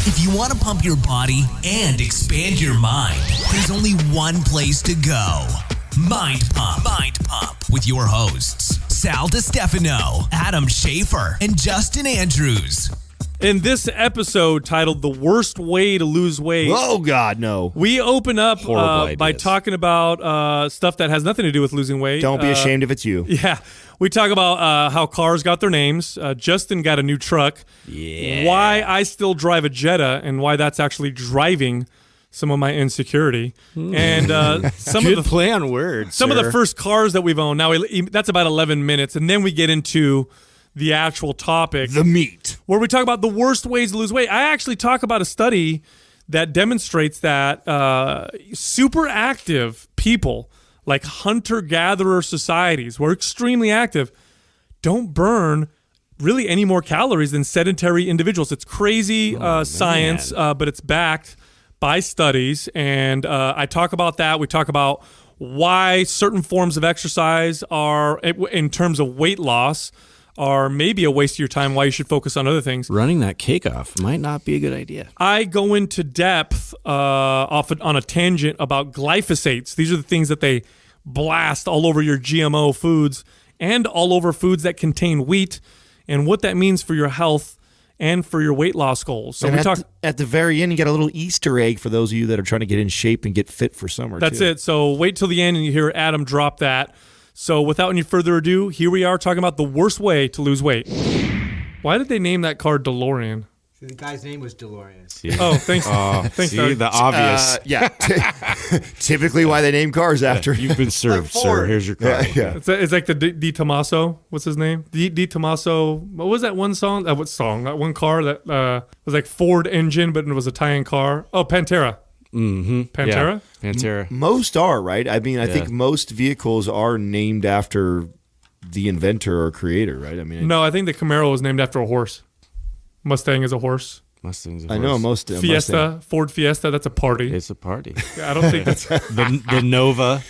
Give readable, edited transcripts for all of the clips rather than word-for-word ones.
If you want to pump your body and expand your mind, there's only one place to go. Mind Pump. Mind Pump with your hosts, Sal DiStefano, Adam Schaefer, and Justin Andrews. In this episode titled The Worst Way to Lose Weight. Oh, God, no. We open up by ideas. talking about stuff that has nothing to do with losing weight. Don't be ashamed if it's you. Yeah. We talk about how cars got their names. Justin got a new truck. Yeah. Why I still drive a Jetta and why that's actually driving some of my insecurity. And some Good of the play on words. Some of the first cars that we've owned. Now, that's about 11 minutes. And then we get into the actual topic. The meat. Where we talk about the worst ways to lose weight. I actually talk about a study that demonstrates that super active people, like hunter-gatherer societies, who are extremely active, don't burn really any more calories than sedentary individuals. It's crazy science, but it's backed by studies. And I talk about that. We talk about why certain forms of exercise are, in terms of weight loss, are maybe a waste of your time, why you should focus on other things. Running that cake off might not be a good idea. I go into depth on a tangent about glyphosates. These are the things that they blast all over your GMO foods and all over foods that contain wheat and what that means for your health and for your weight loss goals. So and at the very end, you got a little Easter egg for those of you that are trying to get in shape and get fit for summer. That's it. So wait till the end and you hear Adam drop that. So without any further ado, here we are talking about the worst way to lose weight. Why did they name that car DeLorean? See, the guy's name was DeLorean. Oh, thanks. Thanks, See, Doug. the obvious. Yeah. Typically why they name cars after. You've been served, Like sir. Ford. Here's your car. Yeah. It's like the Di Tommaso. What's his name? Di Tommaso. What was that one song? What song? That one car that was like Ford engine, but it was a Italian car. Oh, Pantera. Mm-hmm. Pantera? Yeah. Pantera. Most are, right? I mean, I think most vehicles are named after the inventor or creator, right? I mean, No, I think the Camaro was named after a horse. Mustang is a horse. Mustang's. I know most. Fiesta, Mustang. Ford Fiesta, that's a party. It's a party. I don't think that's... The Nova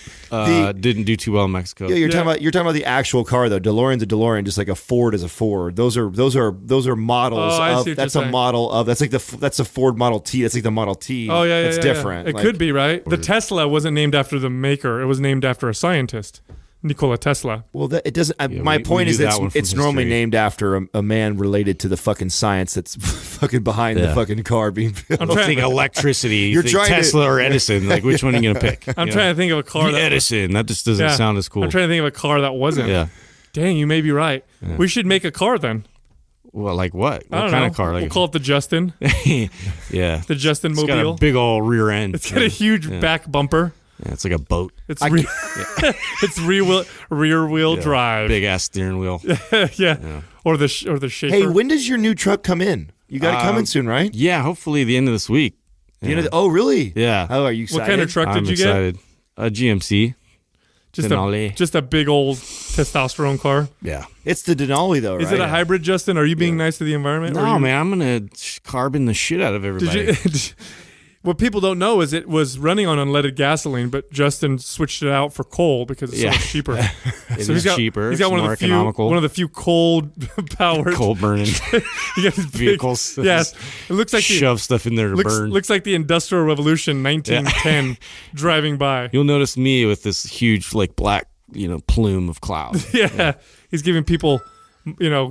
didn't do too well in Mexico. Yeah, you're talking about the actual car though. DeLorean's a DeLorean, just like a Ford is a Ford. Those are models. Oh, I see of, what that's you're a saying. model of. That's like that's a Ford Model T. That's like the Model T. Oh, yeah, It's different. It could be, right? The Tesla wasn't named after the maker. It was named after a scientist, Nikola Tesla. Well, it doesn't. we Point is knew that that one from it's normally history. named after a man related to the fucking science that's fucking behind the fucking car being built. I'm Don't trying, think electricity. You You're think trying to- Tesla or Edison. Like, which one are you going to pick? I'm trying to think of a car that... Edison. That just doesn't Yeah. sound as cool. I'm trying to think of a car that wasn't. Yeah. Dang, you may be right. Yeah. We should make a car then. Well, like what? I What don't kind know. of car? Like We'll call it the Justin. yeah. The Justin It's got Mobile. a big old rear end. It's got a huge back bumper. Yeah, it's like a boat. It's it's rear wheel drive. Big ass steering wheel. yeah. Or the Schaefer. Hey, when does your new truck come in? You got it coming soon, right? Yeah, hopefully the end of this week. Yeah. Oh, really? Yeah. Oh, are you excited? What kind of truck I'm did you excited. A GMC. get? Denali. Just a big old testosterone car. Yeah. It's the Denali, though, right? Is it a hybrid, Justin? Are you being nice to the environment? No, man, I'm going to carbon the shit out of everybody. Did you? What people don't know is it was running on unleaded gasoline, but Justin switched it out for coal because it's so much cheaper. It is cheaper. He's got it's one more of the economical. one of the few coal powered coal burning he got his big- vehicles. Yes, it looks like Shove stuff in there to burn. looks like the Industrial Revolution 1910 driving by. You'll notice me with this huge, like, black, plume of cloud. Yeah, he's giving people,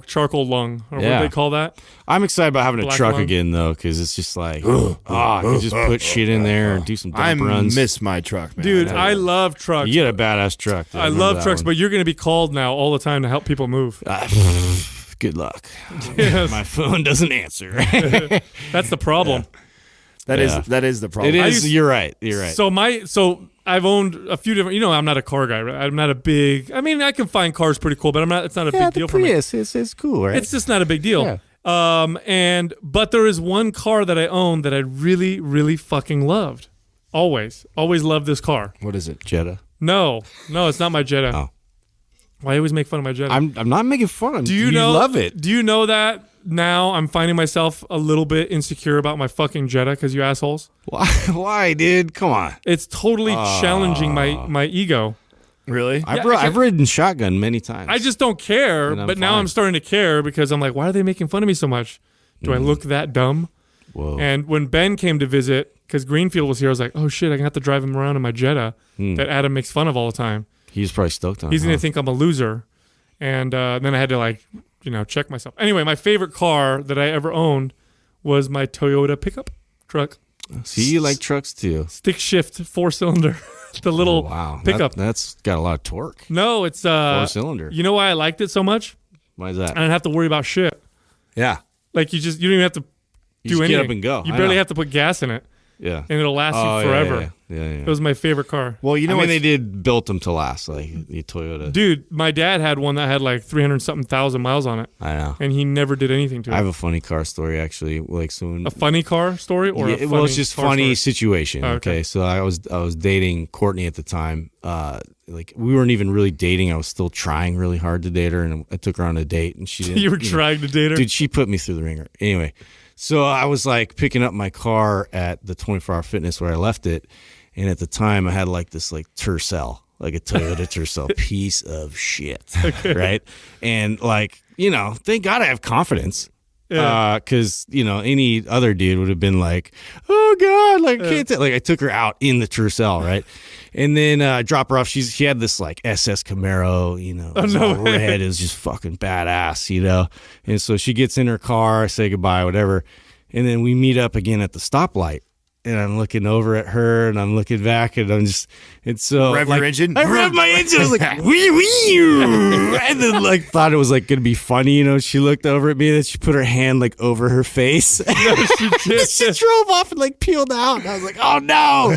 charcoal lung or what do Yeah. they call that? I'm excited about having a Black truck lung. again, though, because it's just like, I can just put shit in there and do some I dump runs. miss my truck, man. Dude, I love trucks. You get a badass truck. dude. I remember love that trucks, one. but you're going to be called now all the time to help people move. Good luck. Yes. My phone doesn't answer. That's the problem. that is the problem. It is. You're right. You're right. So I've owned a few different. I'm not a car guy. Right? I'm not a big. I mean, I can find cars pretty cool, but I'm not. It's not a big deal for me. it's cool, right? It's just not a big deal. Yeah. But there is one car that I own that I really, really fucking loved. Always loved this car. What is it? Jetta. No, it's not my Jetta. Oh. Why always make fun of my Jetta? I'm not making fun. Do you know? Love it? Do you know that now I'm finding myself a little bit insecure about my fucking Jetta because you assholes? Why, dude? Come on. It's totally challenging my ego. Really? I've ridden shotgun many times. I just don't care, And I'm but now fine. I'm starting to care because I'm like, why are they making fun of me so much? Do I look that dumb? Whoa. And when Ben came to visit, because Greenfield was here, I was like, oh shit, I can have to drive him around in my Jetta that Adam makes fun of all the time. He's probably stoked on. He's gonna think I'm a loser, and then I had to check myself. Anyway, my favorite car that I ever owned was my Toyota pickup truck. See, you like trucks too. Stick shift 4-cylinder, the little pickup. That's got a lot of torque. No, it's 4-cylinder. You know why I liked it so much? Why is that? I didn't have to worry about shit. Yeah. Like you don't even have to do anything. Get up and go. You barely have to put gas in it. Yeah. And it'll last you forever. Yeah. It was my favorite car. Well, you know, they built them to last, like the Toyota. Dude, my dad had one that had like 300-something thousand miles on it. I know. And he never did anything to it. I have a funny car story actually. A funny car story or it's just funny story? situation. Okay. So I was dating Courtney at the time. Like we weren't even really dating. I was still trying really hard to date her, and I took her on a date, and she didn't. You were trying to date her? Dude, she put me through the ringer. Anyway, so I was like picking up my car at the 24-hour fitness where I left it. And at the time, I had like this like Tercel, like a Toyota Tercel, piece of shit, right? And like, thank God I have confidence, because any other dude would have been like, oh God, like can't like I took her out in the Tercel, right? And then drop her off. She had this like SS Camaro, it was all red. It was just fucking badass, And so she gets in her car, I say goodbye, whatever, and then we meet up again at the stoplight. And I'm looking over at her, and I'm looking back, and I'm just, it's so rev your engine. I revved my engine. I was like, wee wee, and then like thought it was like gonna be funny, She looked over at me, and then she put her hand like over her face. No, she did. She drove off and like peeled out. And I was like, oh no,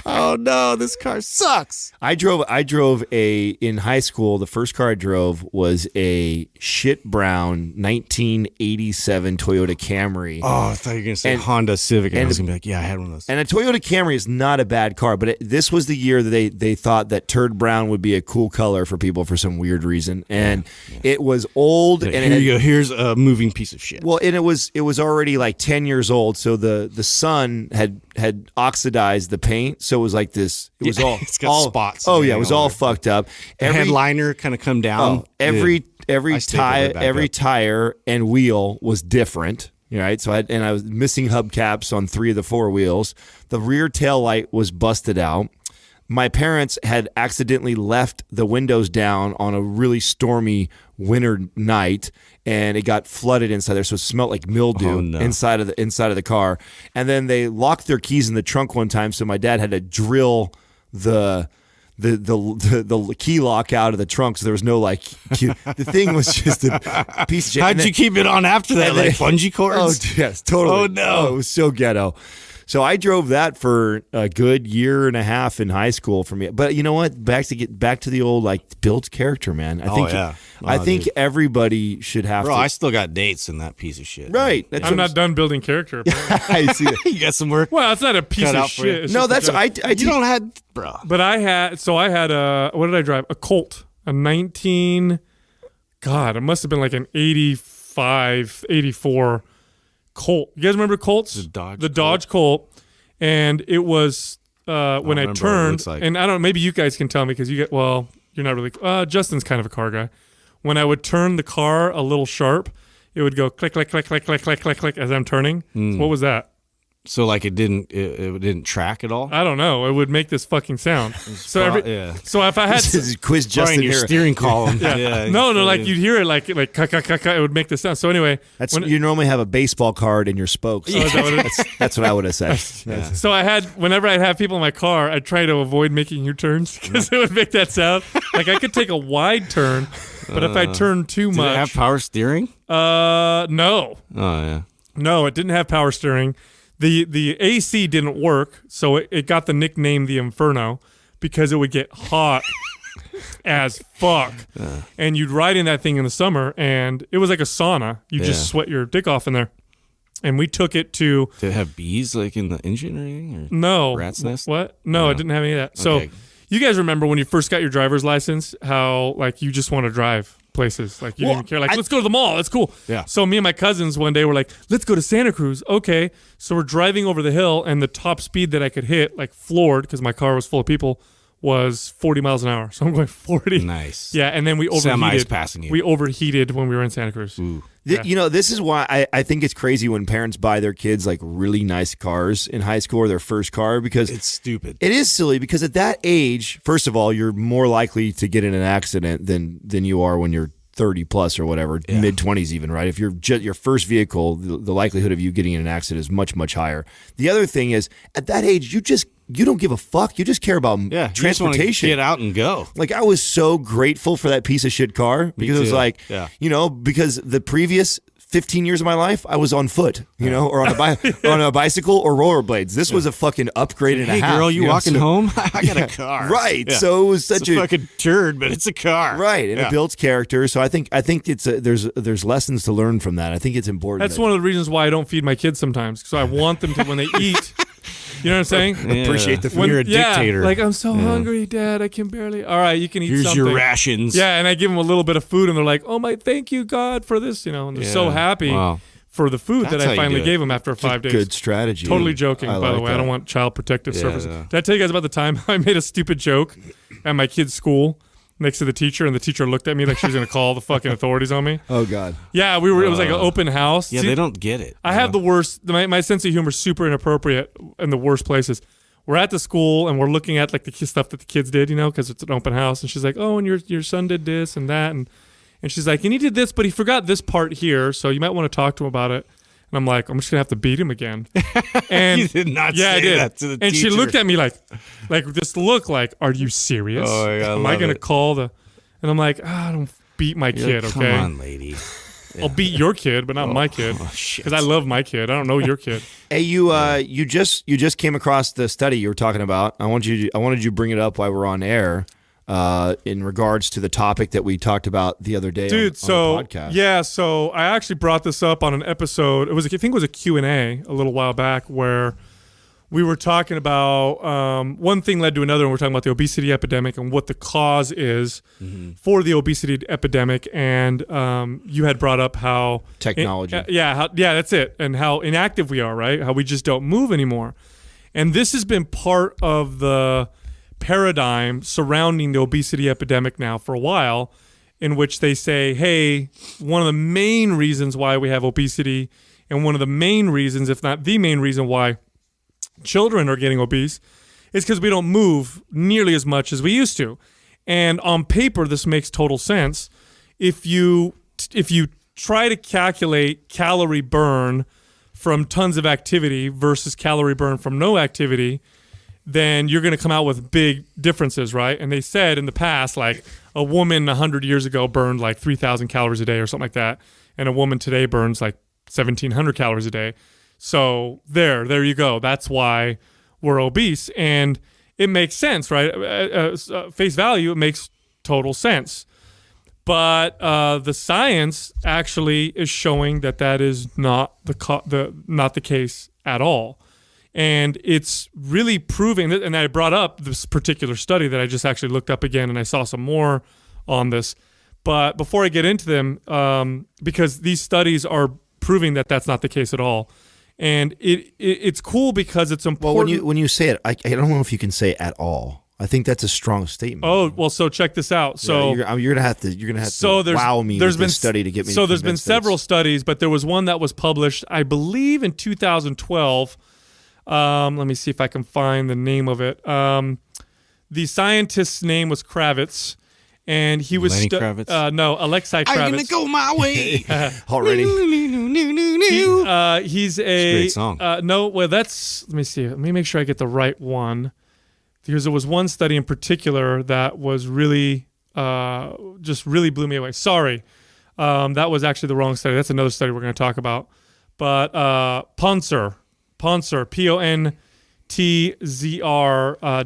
oh no, this car sucks. I drove in high school. The first car I drove was a shit brown 1987 Toyota Camry. Oh, I thought you were gonna say Honda Civic, and I was gonna be like, yeah, I had one of those. And a Toyota Camry is not a bad car, but this was the year that they thought that turd brown would be a cool color for people for some weird reason, and it was old. Like, and here you go. Here's a moving piece of shit. Well, and it was already like 10 years old, so the sun had oxidized the paint, so it was like this. It was all it's got spots. Oh yeah, it was all fucked up. Every headliner kind of come down. Every tire and wheel was different. Right, so I was missing hubcaps on 3 of the 4 wheels. The rear tail light was busted out. My parents had accidentally left the windows down on a really stormy winter night, and it got flooded inside there, so it smelled like mildew inside of the car. And then they locked their keys in the trunk one time, so my dad had to drill the key lock out of the trunk, so there was no key. The thing was just a piece of shit. How'd you keep it on after that? Like bungee cords? Oh yes, totally. Oh no, it was so ghetto. So I drove that for a good year and a half in high school for me. But you know what? Back to the old built character, man. I think everybody should have. Bro, I still got dates in that piece of shit. Right. I'm not done building character. I see it. You got some work. Well, it's not a piece of shit. No, that's I you don't have, bro. But I had a what did I drive? A Colt, a 19. God, it must have been like an 85, 84 Colt. You guys remember Colts? The Dodge Colt. And it was when I turned, and I don't know, maybe you guys can tell me because you're not really, Justin's kind of a car guy. When I would turn the car a little sharp, it would go click, click, click, click, click, click, click, click as I'm turning. So what was that? So like it didn't track at all? I don't know. It would make this fucking sound. So if I had this is quiz Justin your steering column. No, like you'd hear it like it would make this sound. So anyway, you normally have a baseball card in your spokes. Oh, is that what it is? That's what I would have said. Yeah. So whenever I'd have people in my car, I'd try to avoid making U-turns because it would make that sound. Like I could take a wide turn, but if I turned too much, did it have power steering? No. Oh yeah. No, it didn't have power steering. The AC didn't work, so it got the nickname the Inferno because it would get hot as fuck. And you'd ride in that thing in the summer, and it was like a sauna. You just sweat your dick off in there. And we took it to... Did it have bees in the engine or anything? Or no. Rat's nest? What? No, it didn't have any of that. Okay. So you guys remember when you first got your driver's license, how you just want to drive places. You didn't even care. Let's go to the mall. That's cool. Yeah. So me and my cousins one day were like, let's go to Santa Cruz. Okay. So we're driving over the hill, and the top speed that I could hit, floored, because my car was full of people, was 40 miles an hour. So I'm going 40. Nice. Yeah, and then we overheated. Semi's passing you. We overheated when we were in Santa Cruz. Ooh. Yeah. You know, this is why I think it's crazy when parents buy their kids like really nice cars in high school or their first car, because It's stupid. it is silly, because at that age, first of all, you're more likely to get in an accident than you are when you're 30 plus or whatever, mid 20s even, right? If you're your first vehicle, the likelihood of you getting in an accident is much, much higher. The other thing is, at that age, you don't give a fuck. You just care about You just transportation. wanna get out and go. Like, I was so grateful for that piece of shit car, because it was too. like, Yeah. you know, because the previous 15 years of my life, I was on foot, you know, or on a bicycle or rollerblades. This was a fucking upgrade and a Hey, half. girl, you know, walking so- home? I got a car. Right. Yeah. So it was such It's a fucking turd, but it's a car. right, and Yeah. it builds character. So I think it's there's lessons to learn from that. I think it's important. That's one of the reasons why I don't feed my kids sometimes, because I want them to, when they eat, you know what I'm saying? Yeah. Appreciate the food. When you're a dictator. Like, I'm so hungry, Dad. I can barely. All right, you can eat Here's something. your rations. Yeah, and I give them a little bit of food, and they're like, "Oh my, thank you God for this," you know, and they're so Yeah. happy Wow. for the food That's that how I you finally do it. gave them after 5 days. Good strategy. Totally joking, I by the like way. I that. don't want Child Protective Yeah, Services. no. Did I tell you guys about the time I made a stupid joke at my kid's school next to the teacher, and the teacher looked at me like she was going to call the fucking authorities on me? Oh God. Yeah, we were. It was like an open house. Yeah, See, they don't get it. I have the worst. My sense of humor is super inappropriate in the worst places. We're at the school and we're looking at like the stuff that the kids did, you know, because it's an open house. And she's like, "Oh, and your son did this and that," and she's like, "And he did this, but he forgot this part here, so you might want to talk to him about it." And I'm like, "I'm just gonna have to beat him again." And You did not yeah, say I did. that to the and she teacher. looked at me like this look like, "Are you serious? Oh, yeah, I Am I love gonna it. call the?" And I'm like, "I don't beat my You're kid, like, okay? Come on, lady. I'll beat your kid, but not my kid, shit. because I love my kid. I don't know your kid." Hey, you just came across the study you were talking about. I wanted you to bring it up while we're on air, in regards to the topic that we talked about the other day, Dude, on the podcast. yeah, so I actually brought this up on an episode. I think it was a Q&A a little while back, where we were talking about one thing led to another, and we're talking about the obesity epidemic and what the cause is for the obesity epidemic. And you had brought up how Technology. yeah, that's it, and how inactive we are, right? How we just don't move anymore. And this has been part of the paradigm surrounding the obesity epidemic now for a while, in which they say, hey, one of the main reasons why we have obesity, and one of the main reasons, if not the main reason why children are getting obese, is because we don't move nearly as much as we used to. And on paper, this makes total sense. If you try to calculate calorie burn from tons of activity versus calorie burn from no activity, then you're going to come out with big differences, right? And they said in the past, like, a woman 100 years ago burned like 3,000 calories a day or something like that, and a woman today burns like 1,700 calories a day. So there you go. That's why we're obese, and it makes sense, right? Face value, it makes total sense. But the science actually is showing that is not not the case at all. And it's really proving that, and I brought up this particular study that I just actually looked up again, and I saw some more on this. But before I get into them, because these studies are proving that that's not the case at all. And it's cool because it's important. Well, when you say it, I don't know if you can say at all. I think that's a strong statement. Oh, well, so check this out. So you're gonna have to wow me with this study to get me. So to there's been convinced that several studies, but there was one that was published, I believe, in 2012. Let me see if I can find the name of it. The scientist's name was Kravitz, and he was Lenny Kravitz? No, Alexei Kravitz. I'm gonna go my way. already. He's a great song. No, well, let me see. Let me make sure I get the right one, because there was one study in particular that was really, just really blew me away. Sorry, that was actually the wrong study. That's another study we're going to talk about. But Ponser, Pontzr,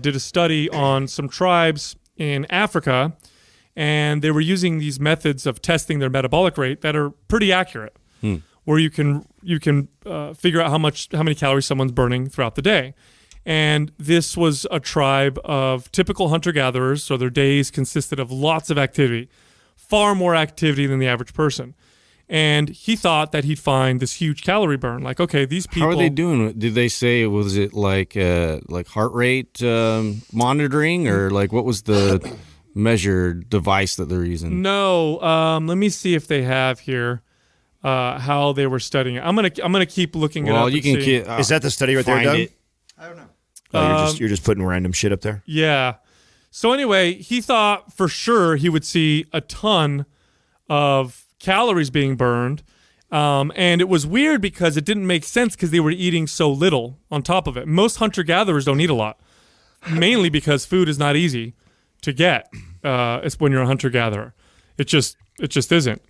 did a study on some tribes in Africa, and they were using these methods of testing their metabolic rate that are pretty accurate, where you can figure out how many calories someone's burning throughout the day. And this was a tribe of typical hunter-gatherers, so their days consisted of lots of activity, far more activity than the average person. And he thought that he'd find this huge calorie burn. Like, okay, these people. How are they doing it? Did they say, was it like heart rate monitoring, or like what was the measured device that they're using? No, let me see if they have here how they were studying it. I'm gonna keep looking it up. Well, you can see. Is that the study right there, find Doug? it. I don't know. Oh, you're just putting random shit up there? Yeah. So anyway, he thought for sure he would see a ton of calories being burned. And it was weird because it didn't make sense because they were eating so little on top of it. Most hunter-gatherers don't eat a lot, mainly because food is not easy to get. It's when you're a hunter-gatherer. It just isn't.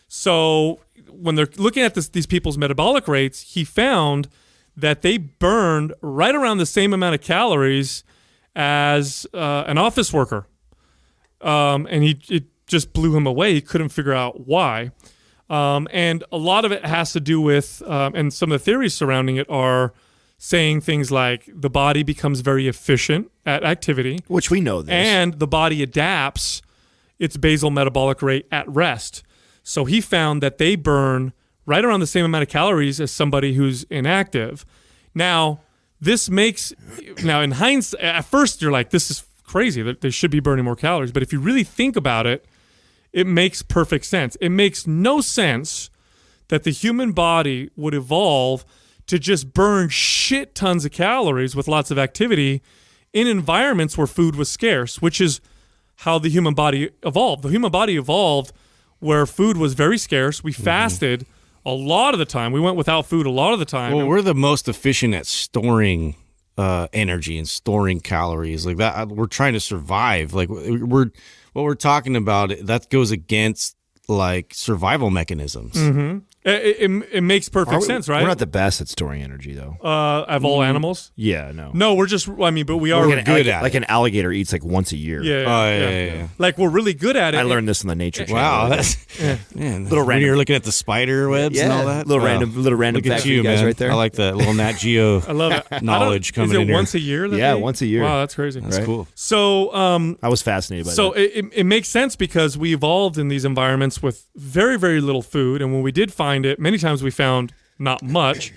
So when they're looking at these people's metabolic rates, he found that they burned right around the same amount of calories as an office worker. And it just blew him away. He couldn't figure out why. And a lot of it has to do with, and some of the theories surrounding it are saying things like the body becomes very efficient at activity. Which we know this. And the body adapts its basal metabolic rate at rest. So he found that they burn right around the same amount of calories as somebody who's inactive. Now, in hindsight, at first you're like, this is crazy. They should be burning more calories. But if you really think about it, it makes perfect sense. It makes no sense that the human body would evolve to just burn shit tons of calories with lots of activity in environments where food was scarce, which is how the human body evolved. The human body evolved where food was very scarce. We fasted a lot of the time. We went without food a lot of the time. Well, we're the most efficient at storing energy and storing calories like that. We're trying to survive. Like what we're talking about, that goes against like survival mechanisms. Mm-hmm. It makes perfect sense, right? We're not the best at storing energy, though. Of all animals? Yeah, no. No, we're just, but we are good at like an alligator eats like once a year. Yeah. Like we're really good at it. I learned this in the Nature Channel. Wow, that's man. Little When random. you're looking at the spider webs and all that. Little random Look at fact for you, you guys man. right there. I like that little Nat Geo I love it. knowledge coming in Is it here. once a year? Yeah, once a year. Wow, that's crazy. That's cool. So, I was fascinated by so that. it makes sense because we evolved in these environments with very, very little food. And when we did find it, many times we found not much.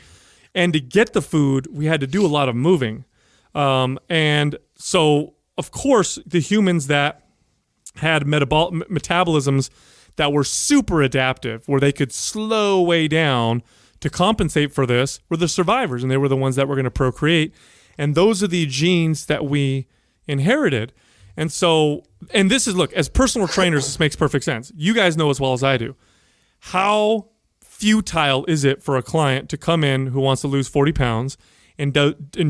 And to get the food, we had to do a lot of moving. And so, of course, the humans that had metabolisms that were super adaptive, where they could slow way down to compensate for this, were the survivors. And they were the ones that were going to procreate. And those are the genes that we inherited. And so, and this is, look, as personal trainers, this makes perfect sense. You guys know as well as I do. How futile is it for a client to come in who wants to lose 40 pounds and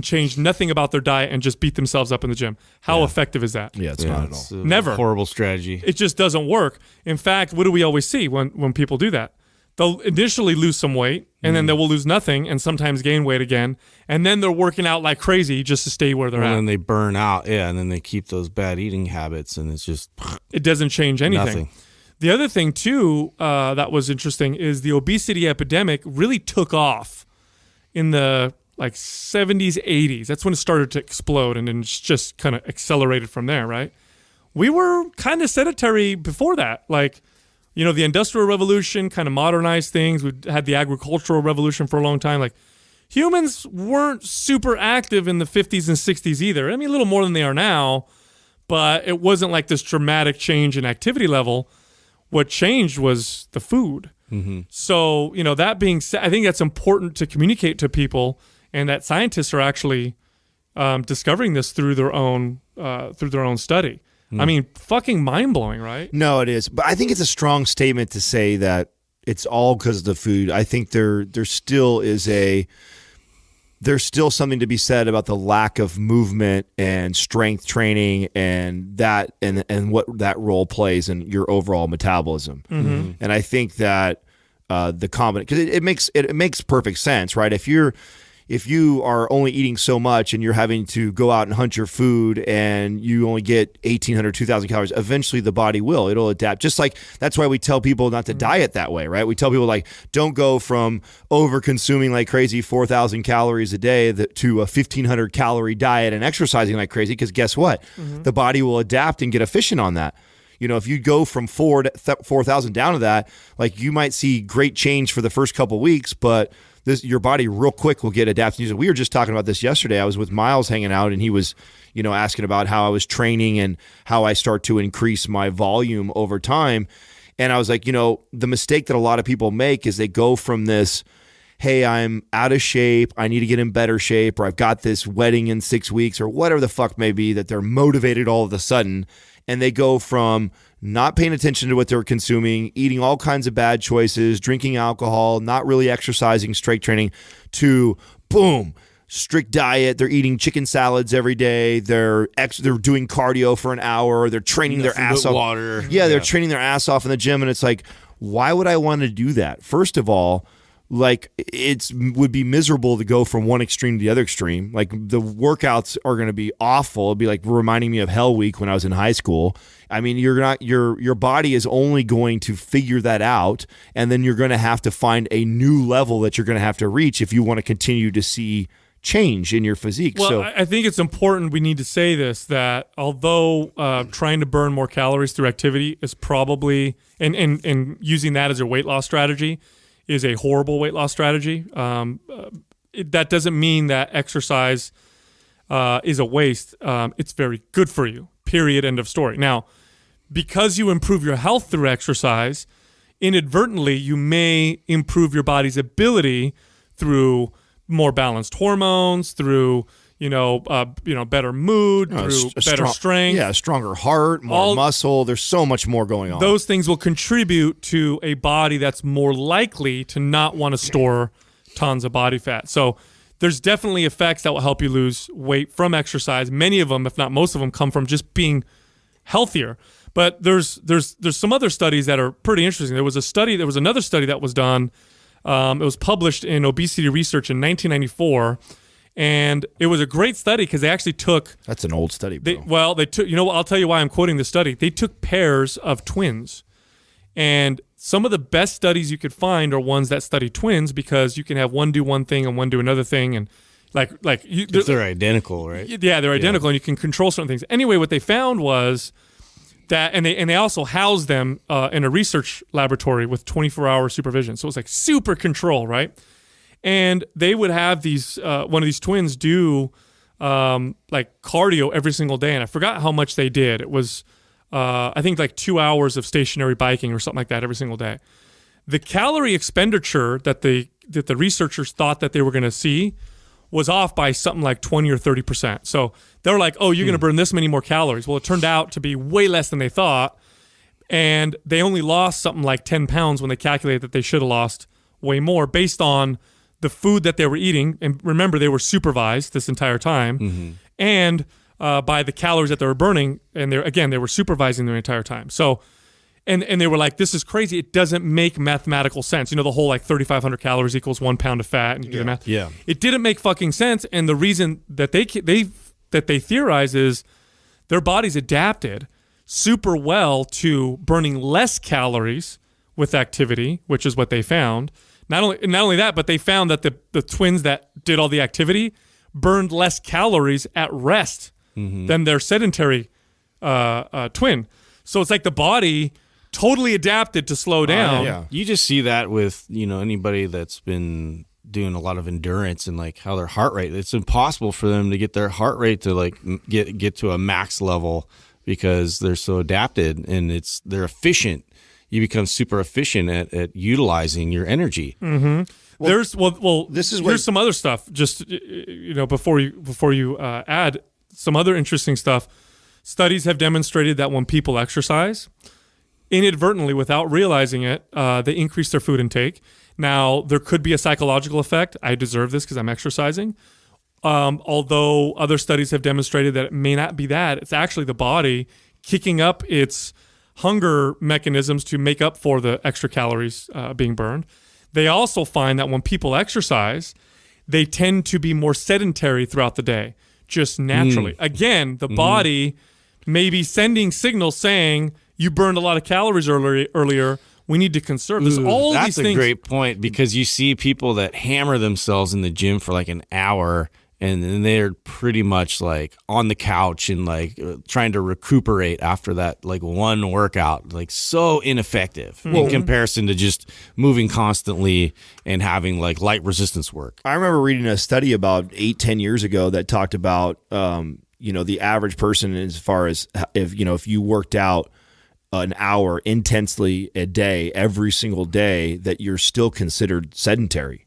change nothing about their diet and just beat themselves up in the gym? How effective is that? Yeah, it's not at all. It's a Never. horrible strategy. It just doesn't work. In fact, what do we always see when people do that? They'll initially lose some weight, and then they will lose nothing and sometimes gain weight again. And then they're working out like crazy just to stay where they're And at. then they burn out, and then they keep those bad eating habits, and it's just It doesn't change anything. nothing. The other thing, too, that was interesting is the obesity epidemic really took off in the 70s, 80s. That's when it started to explode, and then it's just kind of accelerated from there, right? We were kind of sedentary before that. The Industrial Revolution kind of modernized things. We had the Agricultural Revolution for a long time. Humans weren't super active in the 50s and 60s either. I mean, a little more than they are now, but it wasn't like this dramatic change in activity level. What changed was the food. Mm-hmm. So, that being said, I think that's important to communicate to people, and that scientists are actually discovering this through their own study. I mean, fucking mind-blowing, right? No, it is. But I think it's a strong statement to say that it's all because of the food. I think there still is there's still something to be said about the lack of movement and strength training and that and what that role plays in your overall metabolism. Mm-hmm. And I think that the combination, because it makes perfect sense, right? If you are only eating so much and you're having to go out and hunt your food and you only get 1,800, 2,000 calories, eventually the body it'll adapt. Just like that's why we tell people not to diet that way, right? We tell people don't go from over consuming like crazy 4,000 calories a day to a 1,500 calorie diet and exercising like crazy, because guess what? The body will adapt and get efficient on that. if you go from 4,000 down to that, like you might see great change for the first couple weeks, but your body real quick will get adapted. We were just talking about this yesterday. I was with Miles hanging out, and he was, asking about how I was training and how I start to increase my volume over time. And I was like, the mistake that a lot of people make is they go from this, hey, I'm out of shape, I need to get in better shape, or I've got this wedding in 6 weeks, or whatever the fuck may be, that they're motivated all of a sudden. And they go from not paying attention to what they're consuming, eating all kinds of bad choices, drinking alcohol, not really exercising, strength training, to boom, strict diet. They're eating chicken salads every day. They're doing cardio for an hour. They're training their ass off. Water. Yeah, they're training their ass off in the gym, and it's like, why would I want to do that? First of all, like would be miserable to go from one extreme to the other extreme. Like the workouts are going to be awful. It'd be like reminding me of Hell Week when I was in high school. I mean, your body is only going to figure that out, and then you're going to have to find a new level that you're going to have to reach if you want to continue to see change in your physique. Well, so I think it's important we need to say this, that although trying to burn more calories through activity is probably, and using that as a weight loss strategy is a horrible weight loss strategy, that doesn't mean that exercise is a waste. It's very good for you, period, end of story. Now, because you improve your health through exercise, inadvertently you may improve your body's ability through more balanced hormones, through better mood, through better strength. Yeah, stronger heart, more muscle. There's so much more going on. Those things will contribute to a body that's more likely to not want to store tons of body fat. So there's definitely effects that will help you lose weight from exercise. Many of them, if not most of them, come from just being healthier. But there's some other studies that are pretty interesting. There was another study that was done. It was published in Obesity Research in 1994. And it was a great study because they actually took... That's an old study, bro. They took... I'll tell you why I'm quoting the study. They took pairs of twins. And some of the best studies you could find are ones that study twins, because you can have one do one thing and one do another thing. And they're identical, right? Yeah, they're identical, and you can control certain things. Anyway, what they found was that... And they also housed them in a research laboratory with 24-hour supervision. So it was like super control, right? And they would have these one of these twins do like cardio every single day, and I forgot how much they did. It was I think like 2 hours of stationary biking or something like that every single day. The calorie expenditure that the researchers thought that they were going to see was off by something like 20 or 30%. So they were like, "Oh, you're going to burn this many more calories." Well, it turned out to be way less than they thought, and they only lost something like 10 pounds when they calculated that they should have lost way more based on the food that they were eating. And remember, they were supervised this entire time, and by the calories that they were burning. And they were supervising their entire time. So, and they were like, "This is crazy. It doesn't make mathematical sense." The whole like 3,500 calories equals 1 pound of fat, and you do the math. Yeah, it didn't make fucking sense. And the reason that they theorize is their bodies adapted super well to burning less calories with activity, which is what they found. Not only that, but they found that the twins that did all the activity burned less calories at rest than their sedentary twin. So it's like the body totally adapted to slow down. Yeah. You just see that with anybody that's been doing a lot of endurance and like how their heart rate. It's impossible for them to get their heart rate to like get to a max level because they're so adapted, and they're efficient. You become super efficient at utilizing your energy. Mm-hmm. Well, here's some other stuff. Just before you add some other interesting stuff. Studies have demonstrated that when people exercise, inadvertently, without realizing it, they increase their food intake. Now, there could be a psychological effect. I deserve this because I'm exercising. Although other studies have demonstrated that it may not be that. It's actually the body kicking up its hunger mechanisms to make up for the extra calories being burned. They also find that when people exercise, they tend to be more sedentary throughout the day, just naturally. Again, the body may be sending signals saying, you burned a lot of calories earlier. We need to conserve. There's all that's these things. That's a great point, because you see people that hammer themselves in the gym for like an hour and then they're pretty much like on the couch and like trying to recuperate after that like one workout, like so ineffective in comparison to just moving constantly and having like light resistance work. I remember reading a study about 8-10 years ago that talked about the average person, as far as if you worked out an hour intensely a day every single day, that you're still considered sedentary.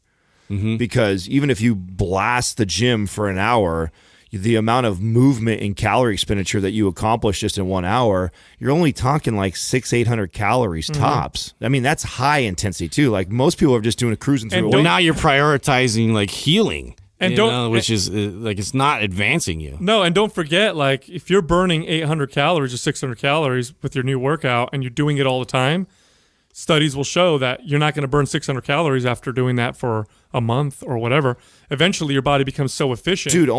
Because even if you blast the gym for an hour, the amount of movement and calorie expenditure that you accomplish just in 1 hour, you're only talking like 600-800 calories tops. I mean, that's high intensity too. Like most people are just doing a cruising through. But now you're prioritizing like healing, and which is like it's not advancing you. No, and don't forget, like if you're burning 800 calories or 600 calories with your new workout and you're doing it all the time, studies will show that you're not going to burn 600 calories after doing that for a month or whatever. Eventually, your body becomes so efficient. Dude, so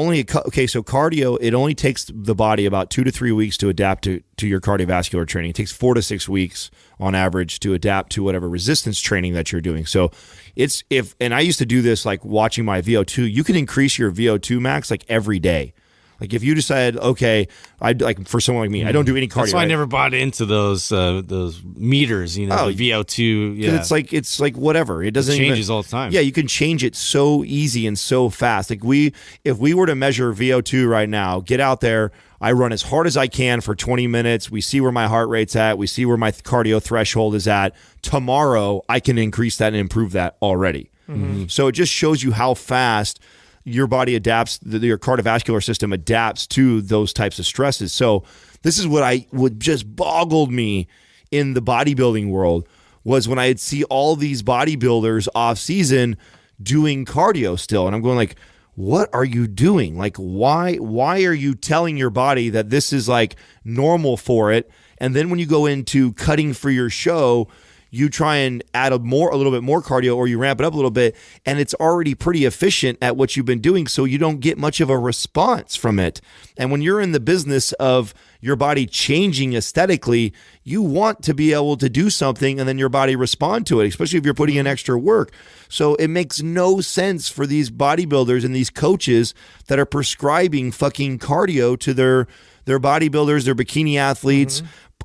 cardio, it only takes the body about 2 to 3 weeks to adapt to your cardiovascular training. It takes 4 to 6 weeks on average to adapt to whatever resistance training that you're doing. So and I used to do this like watching my VO2, you can increase your VO2 max like every day. Like if you decide, okay, for someone like me, I don't do any cardio. That's why I never bought into those meters, VO2. Yeah, it's like whatever. It doesn't changes all the time. Yeah, you can change it so easy and so fast. Like if we were to measure VO2 right now, get out there. I run as hard as I can for 20 minutes. We see where my heart rate's at. We see where my cardio threshold is at. Tomorrow, I can increase that and improve that already. So it just shows you how fast your body adapts, your cardiovascular system adapts to those types of stresses. So this is what would just boggled me in the bodybuilding world, was when I'd see all these bodybuilders off season doing cardio still. And I'm going like, what are you doing? Like, why are you telling your body that this is like normal for it? And then when you go into cutting for your show, you try and add a little bit more cardio, or you ramp it up a little bit, and it's already pretty efficient at what you've been doing, so you don't get much of a response from it. And when you're in the business of your body changing aesthetically, you want to be able to do something and then your body respond to it, especially if you're putting in extra work. So it makes no sense for these bodybuilders and these coaches that are prescribing fucking cardio to their bodybuilders, their bikini athletes,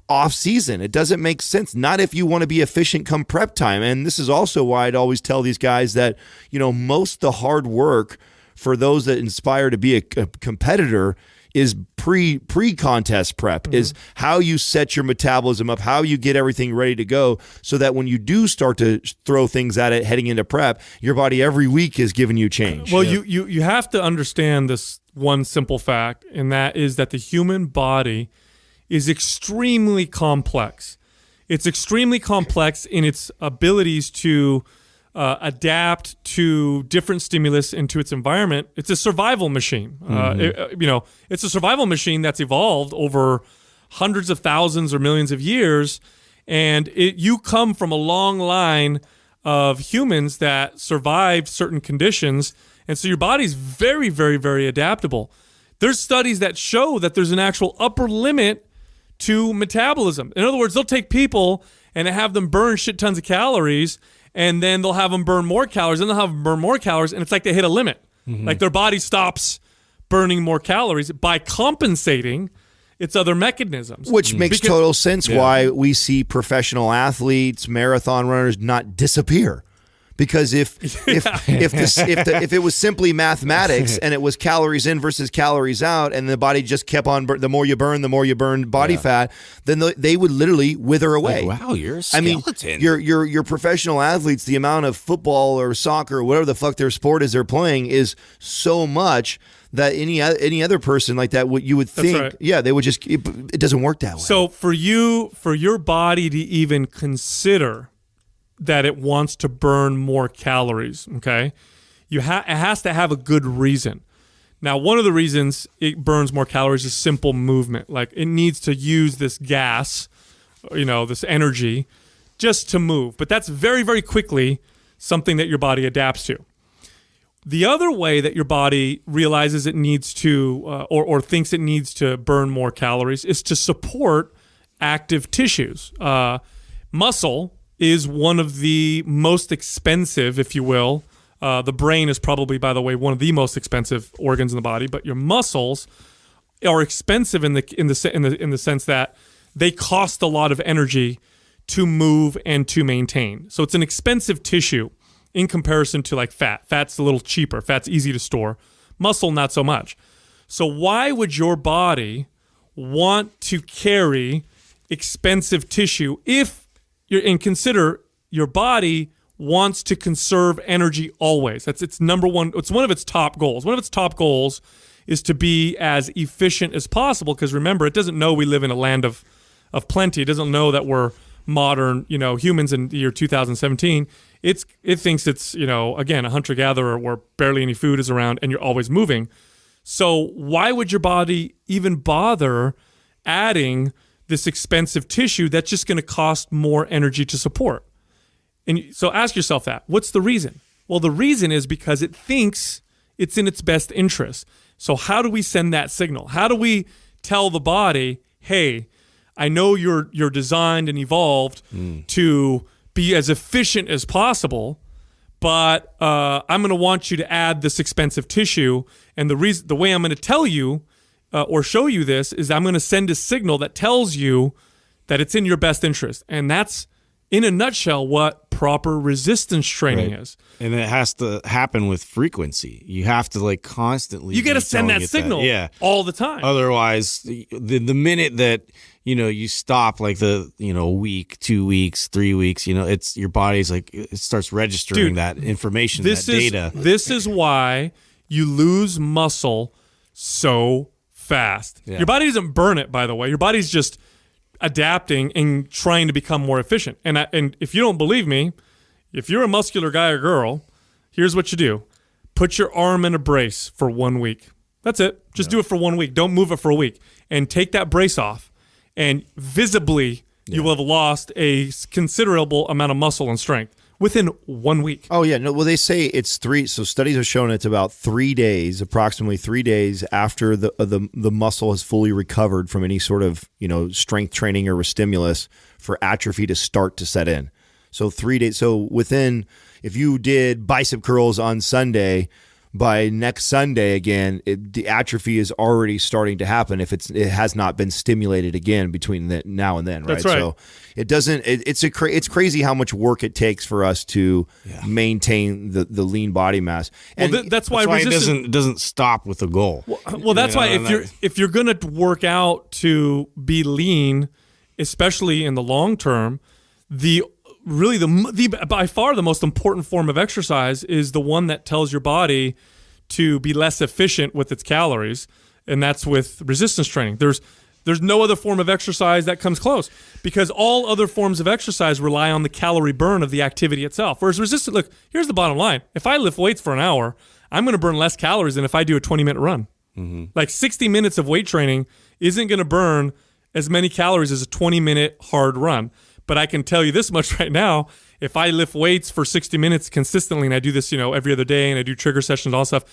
off season. It doesn't make sense. Not if you want to be efficient come prep time. And this is also why I'd always tell these guys that, most of the hard work for those that inspire to be a competitor is pre-contest prep, is how you set your metabolism up, how you get everything ready to go, so that when you do start to throw things at it heading into prep, your body every week is giving you change. Well, you have to understand this one simple fact, and that is that the human body is extremely complex. It's extremely complex in its abilities to adapt to different stimulus into its environment. It's a survival machine. It's a survival machine that's evolved over hundreds of thousands or millions of years, and you come from a long line of humans that survived certain conditions, and so your body's very, very, very adaptable. There's studies that show that there's an actual upper limit to metabolism. In other words, they'll take people and have them burn shit tons of calories, and then they'll have them burn more calories, and they'll have them burn more calories, and it's like they hit a limit. Like their body stops burning more calories by compensating its other mechanisms. Which makes total sense why we see professional athletes, marathon runners not disappear. Because if it was simply mathematics and it was calories in versus calories out, and the body just kept on, the more you burn body fat, then they would literally wither away. Like, wow, you're a skeleton. Your professional athletes, the amount of football or soccer or whatever the fuck their sport is they're playing is so much that any other person like that, what you would think, they would just, it doesn't work that way. So for your body to even consider that it wants to burn more calories, okay? It has to have a good reason. Now, one of the reasons it burns more calories is simple movement. Like it needs to use this gas, this energy just to move. But that's very, very quickly something that your body adapts to. The other way that your body realizes it needs to or thinks it needs to burn more calories is to support active tissues. Muscle is one of the most expensive, if you will, The brain is probably, by the way, one of the most expensive organs in the body, but your muscles are expensive in the sense that they cost a lot of energy to move and to maintain. So it's an expensive tissue in comparison to like fat. Fat's a little cheaper. Fat's easy to store. Muscle, not so much. So why would your body want to carry expensive tissue if you're, and consider your body wants to conserve energy always. That's its number one. It's one of its top goals. One of its top goals is to be as efficient as possible, because remember, it doesn't know we live in a land of plenty. It doesn't know that we're modern, humans in the year 2017. It thinks it's, again, a hunter-gatherer where barely any food is around and you're always moving. So why would your body even bother adding this expensive tissue that's just going to cost more energy to support? And so ask yourself that. What's the reason? Well, the reason is because it thinks it's in its best interest. So how do we send that signal? How do we tell the body, hey, I know you're designed and evolved to be as efficient as possible, but I'm going to want you to add this expensive tissue. And the way I'm going to tell you or show you this is I'm going to send a signal that tells you that it's in your best interest. And that's, in a nutshell, what proper resistance training is. And it has to happen with frequency. You have to constantly. You got to send that signal all the time. Otherwise, the minute that you stop, a week, 2 weeks, 3 weeks, it's your body's it starts registering that information, that data. This is why you lose muscle so fast. Yeah. Your body doesn't burn it, by the way. Your body's just adapting and trying to become more efficient. And if you don't believe me, if you're a muscular guy or girl, here's what you do. Put your arm in a brace for 1 week. That's it. Just do it for 1 week. Don't move it for a week. And take that brace off. And visibly, you will have lost a considerable amount of muscle and strength within 1 week. Oh, yeah. No, well, they say it's three. So studies have shown it's about 3 days, approximately 3 days after the muscle has fully recovered from any sort of, strength training or stimulus for atrophy to start to set in. So 3 days. So if you did bicep curls on Sunday, by next Sunday again, the atrophy is already starting to happen if it has not been stimulated again between now and then, right? That's right. So it doesn't. It's crazy how much work it takes for us to maintain the lean body mass. And that's why it doesn't stop with the goal. Well, that's why if you're going to work out to be lean, especially in the long term, the by far the most important form of exercise is the one that tells your body to be less efficient with its calories, and that's with resistance training. There's no other form of exercise that comes close, because all other forms of exercise rely on the calorie burn of the activity itself. Whereas resistance, look, here's the bottom line. If I lift weights for an hour, I'm going to burn less calories than if I do a 20-minute run. 60 minutes of weight training isn't going to burn as many calories as a 20-minute hard run. But I can tell you this much right now: if I lift weights for 60 minutes consistently, and I do this, every other day, and I do trigger sessions, all stuff,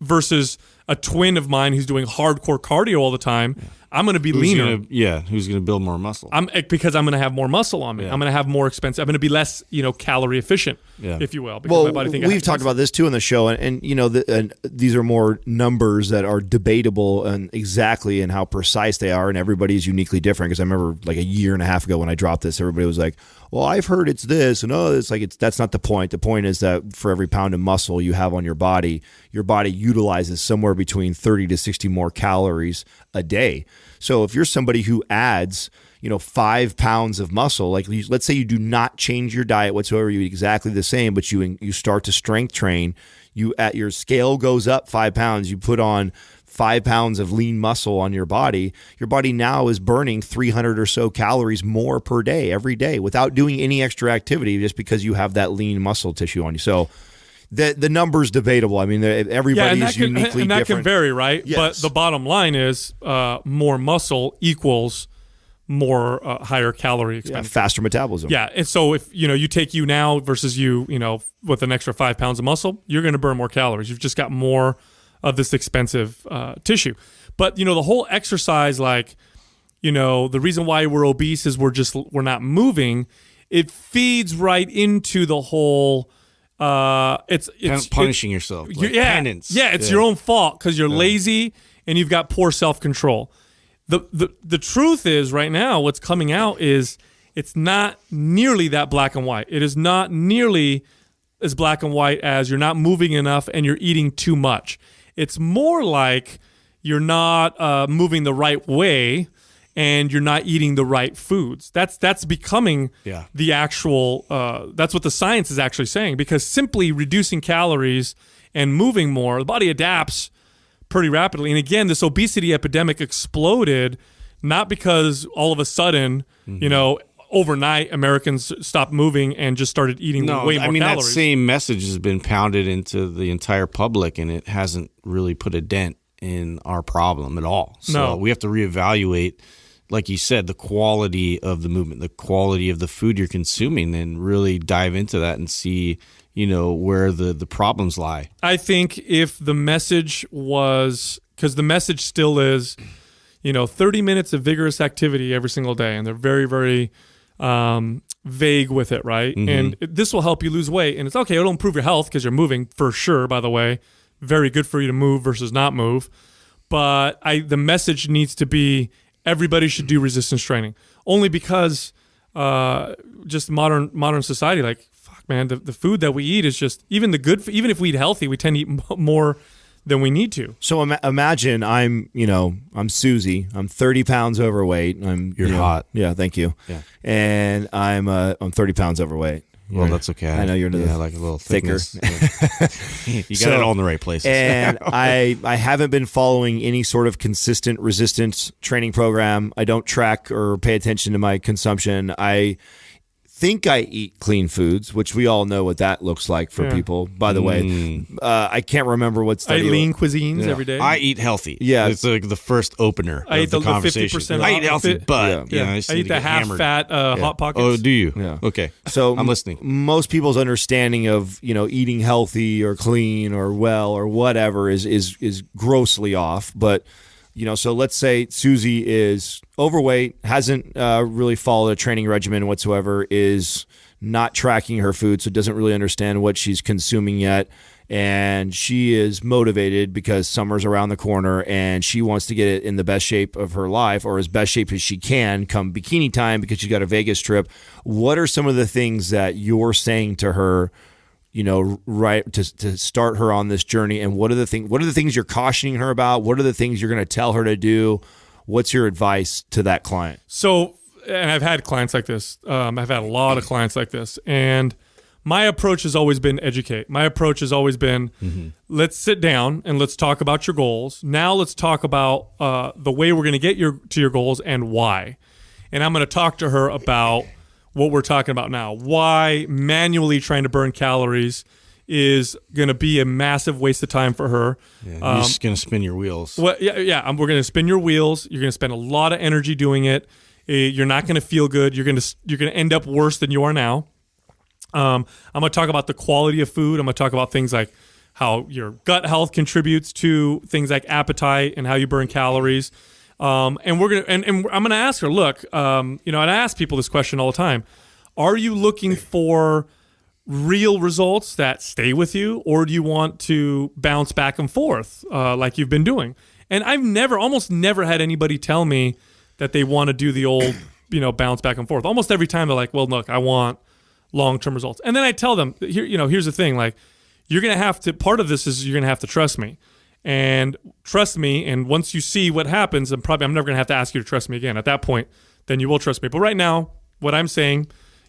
versus a twin of mine who's doing hardcore cardio all the time, I'm going to be leaner. Who's going to build more muscle? Because I'm going to have more muscle on me. I'm going to have more expensive. I'm going to be less, calorie efficient, if you will. Because my body we've talked about this too in the show, and these are more numbers that are debatable and exactly and how precise they are, and everybody's uniquely different. Because I remember a year and a half ago when I dropped this, everybody was like, "Well, I've heard it's this," and that's not the point. The point is that for every pound of muscle you have on your body utilizes somewhere between 30 to 60 more calories a day. So if you're somebody who adds 5 pounds of muscle, let's say you do not change your diet whatsoever, you eat exactly the same, but you start to strength train, your scale goes up 5 pounds, you put on 5 pounds of lean muscle on your body now is burning 300 or so calories more per day, every day, without doing any extra activity, just because you have that lean muscle tissue on you. So the number's debatable. I mean, everybody's uniquely different. And that can vary, right? Yes. But the bottom line is more muscle equals more higher calorie expenditure. Faster metabolism. Yeah, and so if you take you now versus you with an extra 5 pounds of muscle, you're going to burn more calories. You've just got more of this expensive tissue. But the whole exercise, the reason why we're obese is we're not moving. It feeds right into the whole it's punishing yourself. Like penance. Yeah, it's your own fault because you're lazy and you've got poor self-control. The truth is right now what's coming out is it's not nearly that black and white. It is not nearly as black and white as you're not moving enough and you're eating too much. It's more like you're not moving the right way and you're not eating the right foods. That's becoming the actual, that's what the science is actually saying, because simply reducing calories and moving more, the body adapts pretty rapidly. And again, this obesity epidemic exploded not because all of a sudden, overnight Americans stopped moving and just started eating way more calories. That same message has been pounded into the entire public, and it hasn't really put a dent in our problem at all. So we have to reevaluate, like you said, the quality of the movement, the quality of the food you're consuming, and really dive into that and see, where the problems lie. I think if the message was, because the message still is, 30 minutes of vigorous activity every single day, and they're very, very vague with it, right? Mm-hmm. And this will help you lose weight, and it's okay. It'll improve your health because you're moving for sure. By the way, very good for you to move versus not move. But the message needs to be everybody should do resistance training, only because just modern society, like fuck, man, the food that we eat is just even if we eat healthy, we tend to eat more than we need to. So imagine I'm Susie. I'm 30 pounds overweight. You're hot. Yeah, thank you. Yeah. And I'm 30 pounds overweight. Well, that's okay. I know you're like a little thicker. Yeah. You got it all in the right places. And I haven't been following any sort of consistent resistance training program. I don't track or pay attention to my consumption. I think I eat clean foods, which we all know what that looks like for people. By the way, I can't remember what study. I eat lean cuisines every day. I eat healthy. Yeah, it's like the first opener. I eat the conversation. 50%. I eat healthy, but I eat the half-fat hot pockets. Oh, do you? Yeah. Okay. So I'm listening. Most people's understanding of eating healthy or clean or well or whatever is grossly off, but. So let's say Susie is overweight, hasn't really followed a training regimen whatsoever, is not tracking her food, so doesn't really understand what she's consuming yet. And she is motivated because summer's around the corner and she wants to get it in the best shape of her life, or as best shape as she can come bikini time because she's got a Vegas trip. What are some of the things that you're saying to her, right to start her on this journey? And what are the things you're cautioning her about? What are the things you're going to tell her to do? What's your advice to that client? So, and I've had clients like this. I've had a lot of clients like this. And my approach has always been educate. My approach has always been, let's sit down and let's talk about your goals. Now let's talk about the way we're going to get to your goals and why. And I'm going to talk to her about what we're talking about now. Why manually trying to burn calories is going to be a massive waste of time for her. Yeah, you're just going to spin your wheels. Well, yeah. We're going to spin your wheels. You're going to spend a lot of energy doing it. You're not going to feel good. You're going to end up worse than you are now. I'm going to talk about the quality of food. I'm going to talk about things like how your gut health contributes to things like appetite and how you burn calories. And we're gonna and I'm gonna ask her, look, and I ask people this question all the time: are you looking for real results that stay with you, or do you want to bounce back and forth like you've been doing? And I've almost never had anybody tell me that they want to do the old, bounce back and forth. Almost every time they're like, well, look, I want long-term results. And then I tell them, here's the thing, like, you're gonna have to. Part of this is you're gonna have to trust me. And trust me, and once you see what happens, I'm never going to have to ask you to trust me again. At that point, then you will trust me. But right now, what I'm saying,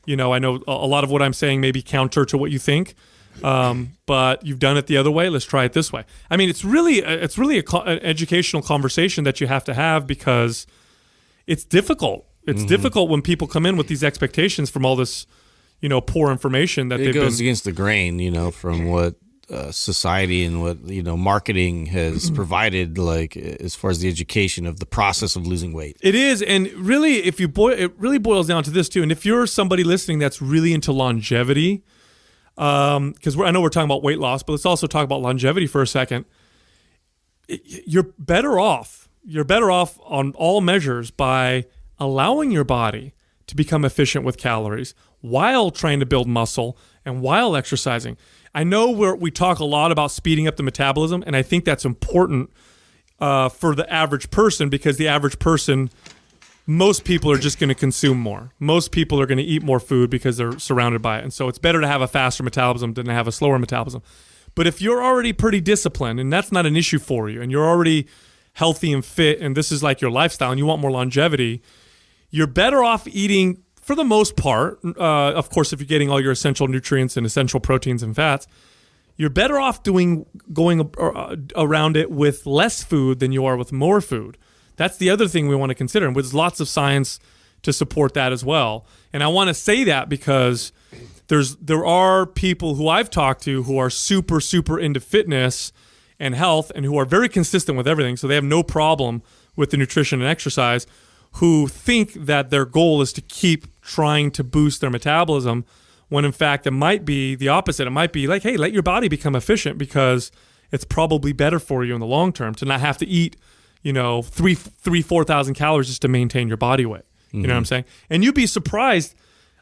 I know a lot of what I'm saying may be counter to what you think, but you've done it the other way. Let's try it this way. I mean, it's really an educational conversation that you have to have because it's difficult. It's difficult when people come in with these expectations from all this, poor information that it goes against the grain, from what society and what marketing has provided, like as far as the education of the process of losing weight. It is, and really, it really boils down to this too. And if you're somebody listening that's really into longevity, because I know we're talking about weight loss, but let's also talk about longevity for a second. You're better off. You're better off on all measures by allowing your body to become efficient with calories while trying to build muscle and while exercising. I know we talk a lot about speeding up the metabolism, and I think that's important for the average person, because the average person, most people are just going to consume more. Most people are going to eat more food because they're surrounded by it. And so it's better to have a faster metabolism than to have a slower metabolism. But if you're already pretty disciplined and that's not an issue for you, and you're already healthy and fit, and this is like your lifestyle and you want more longevity, you're better off eating, for the most part, of course, if you're getting all your essential nutrients and essential proteins and fats, you're better off going around it with less food than you are with more food. That's the other thing we want to consider, and there's lots of science to support that as well. And I want to say that because there are people who I've talked to who are super, super into fitness and health and who are very consistent with everything, so they have no problem with the nutrition and exercise, who think that their goal is to keep trying to boost their metabolism, when in fact it might be the opposite. It might be like, hey, let your body become efficient, because it's probably better for you in the long term to not have to eat, 4,000 calories just to maintain your body weight. You know what I'm saying? And you'd be surprised.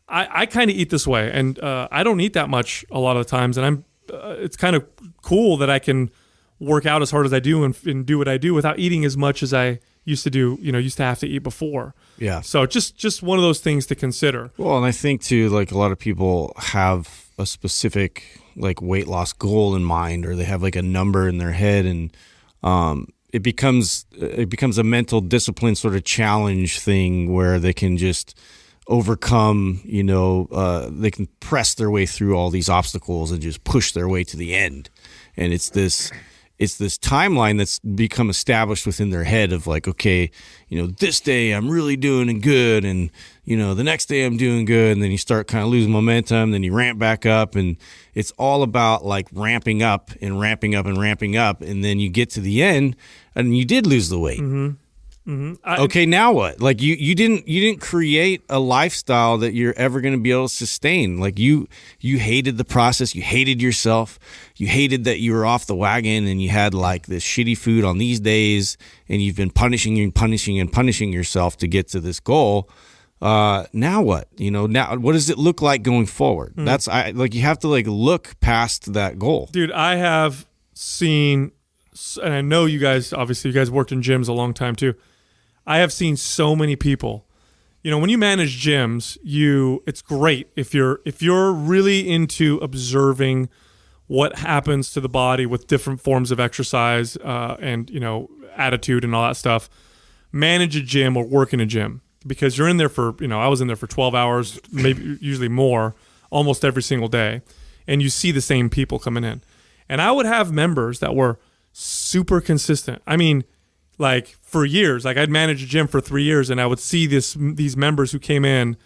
I kind of eat this way, and I don't eat that much a lot of the times, and it's kind of cool that I can work out as hard as I do and do what I do without eating as much as I used to have to eat before. Yeah. So just one of those things to consider. Well, and I think too, like a lot of people have a specific like weight loss goal in mind, or they have like a number in their head, and it becomes a mental discipline sort of challenge thing where they can just overcome, they can press their way through all these obstacles and just push their way to the end. And it's this timeline that's become established within their head of like, okay, this day I'm really doing good, and the next day I'm doing good, and then you start kind of losing momentum, then you ramp back up, and it's all about like ramping up and ramping up and ramping up, and then you get to the end and you did lose the weight. Okay, now what? Like you didn't create a lifestyle that you're ever going to be able to sustain. Like you hated the process, you hated yourself, you hated that you were off the wagon and you had like this shitty food on these days, and you've been punishing yourself to get to this goal. Now what? Now what does it look like going forward? That's you have to like look past that goal. Dude, I have seen, and I know you guys worked in gyms a long time too. I have seen so many people, when you manage gyms, it's great if you're really into observing what happens to the body with different forms of exercise, and attitude and all that stuff. Manage a gym or work in a gym, because you're in there for, I was in there for 12 hours, maybe usually more, almost every single day, and you see the same people coming in. And I would have members that were super consistent. I mean, like for years, like I'd managed a gym for 3 years, and I would see these members who came in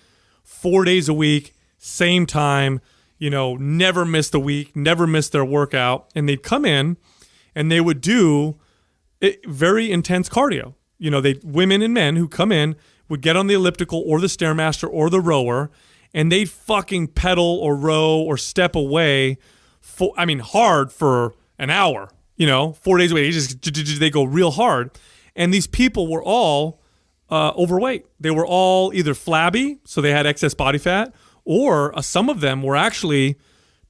4 days a week, same time, never missed a week, never missed their workout, and they'd come in and they would do very intense cardio. Women and men who come in would get on the elliptical or the Stairmaster or the rower, and they'd fucking pedal or row or step away hard for an hour. 4 days a week, they go real hard. And these people were all overweight. They were all either flabby, so they had excess body fat, or some of them were actually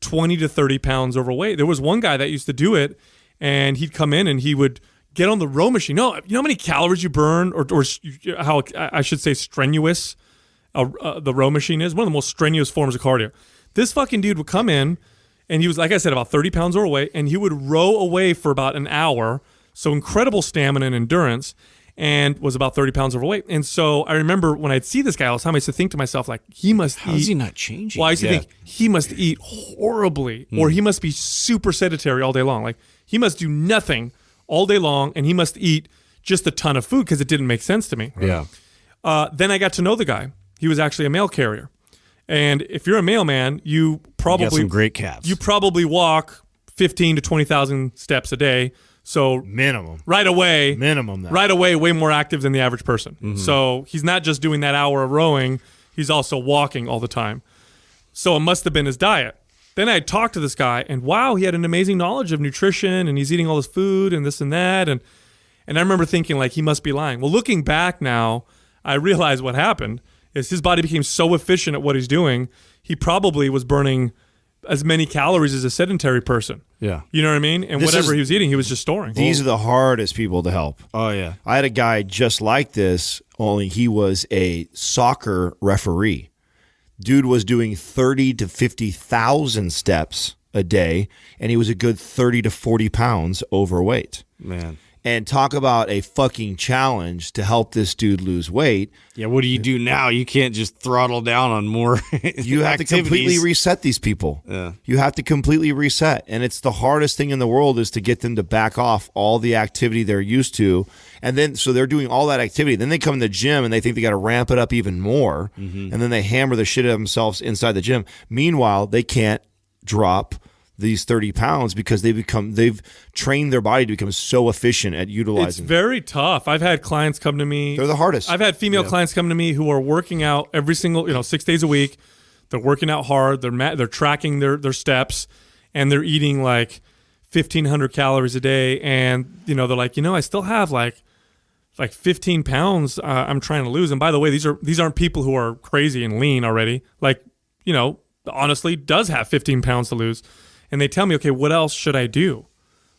20 to 30 pounds overweight. There was one guy that used to do it, and he'd come in and he would get on the row machine. You know how many calories you burn, or how I should say strenuous the row machine is? One of the most strenuous forms of cardio. This fucking dude would come in, and he was, like I said, about 30 pounds overweight, and he would row away for about an hour. So incredible stamina and endurance, and was about 30 pounds overweight. And so I remember when I'd see this guy all the time, I used to think to myself, like, he must eat. How is he not changing? Well, I used to think he must eat horribly, or he must be super sedentary all day long. Like, he must do nothing all day long, and he must eat just a ton of food, because it didn't make sense to me. Yeah. Then I got to know the guy. He was actually a mail carrier. And if you're a mailman, you probably got some great calves. You probably walk 15 to 20,000 steps a day. So minimum. Right away. Minimum. Though. Right away, way more active than the average person. Mm-hmm. So he's not just doing that hour of rowing, he's also walking all the time. So it must have been his diet. Then I talked to this guy, and wow, he had an amazing knowledge of nutrition, and he's eating all this food and this and that. And I remember thinking, like, he must be lying. Well, looking back now, I realized what happened is his body became so efficient at what he's doing, he probably was burning as many calories as a sedentary person. Yeah. You know what I mean? And whatever he was eating, he was just storing. These are the hardest people to help. Oh, yeah. I had a guy just like this, only he was a soccer referee. Dude was doing 30 to 50,000 steps a day, and he was a good 30 to 40 pounds overweight. Man. And talk about a fucking challenge to help this dude lose weight. Yeah, what do you do now? You can't just throttle down on more You have to completely reset these people. Yeah. You have to completely reset. And it's the hardest thing in the world is to get them to back off all the activity they're used to. And then, so they're doing all that activity. Then they come in the gym and they think they got to ramp it up even more. And then they hammer the shit out of themselves inside the gym. Meanwhile, they can't drop these 30 pounds because they've trained their body to become so efficient at utilizing. It's very tough. I've had clients come to me. They're the hardest. I've had female clients come to me who are working out every single, 6 days a week. They're working out hard. They're tracking their steps, and they're eating like 1,500 calories a day. And they're like, I still have like 15 pounds I'm trying to lose. And by the way, these aren't people who are crazy and lean already. Like, honestly, does have 15 pounds to lose. And they tell me, okay, what else should I do?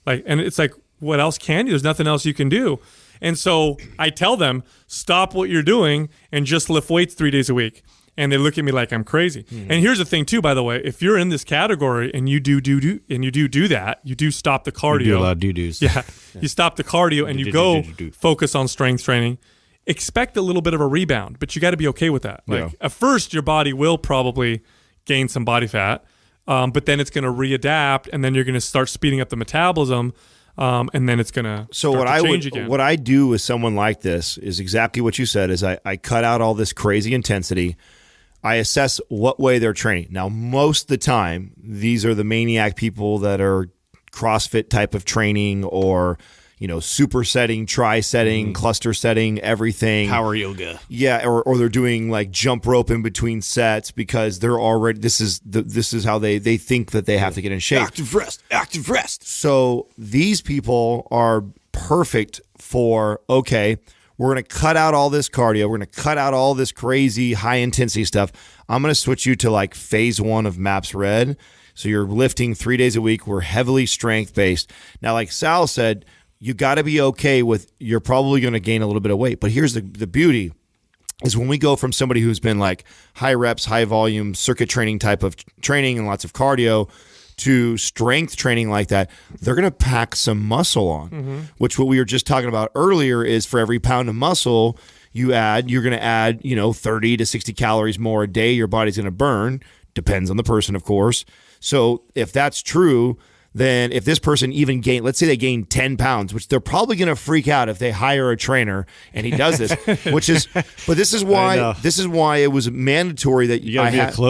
And it's like, what else can you? There's nothing else you can do. And so I tell them, stop what you're doing and just lift weights 3 days a week. And they look at me like I'm crazy. And here's the thing too, by the way, if you're in this category and you do that, you do stop the cardio. You do a lot of doo-doos. Yeah. You stop the cardio and you go focus on strength training. Expect a little bit of a rebound, but you got to be okay with that. At first, your body will probably gain some body fat. But then it's going to readapt, and then you're going to start speeding up the metabolism, and then it's going to change again. What I do with someone like this is exactly what you said. Is I cut out all this crazy intensity. I assess what way they're training. Now, most of the time, these are the maniac people that are CrossFit type of training or super setting, tri setting, cluster setting, everything. Power yoga. Yeah, or they're doing like jump rope in between sets because they're already this is how they think that they have to get in shape. Active rest. So these people are perfect for, okay, we're going to cut out all this cardio. We're going to cut out all this crazy high intensity stuff. I'm going to switch you to like phase 1 of MAPS Red. So you're lifting 3 days a week. We're heavily strength based. Now, like Sal said, you got to be okay with you're probably going to gain a little bit of weight. But here's the beauty is when we go from somebody who's been like high reps, high volume, circuit training type of training and lots of cardio to strength training like that, they're going to pack some muscle on, which what we were just talking about earlier is for every pound of muscle you're going to add, 30 to 60 calories more a day your body's going to burn. Depends on the person, of course. So if that's true, then if this person even let's say they gain 10 pounds, which they're probably going to freak out if they hire a trainer and he does this, but this is why it was mandatory that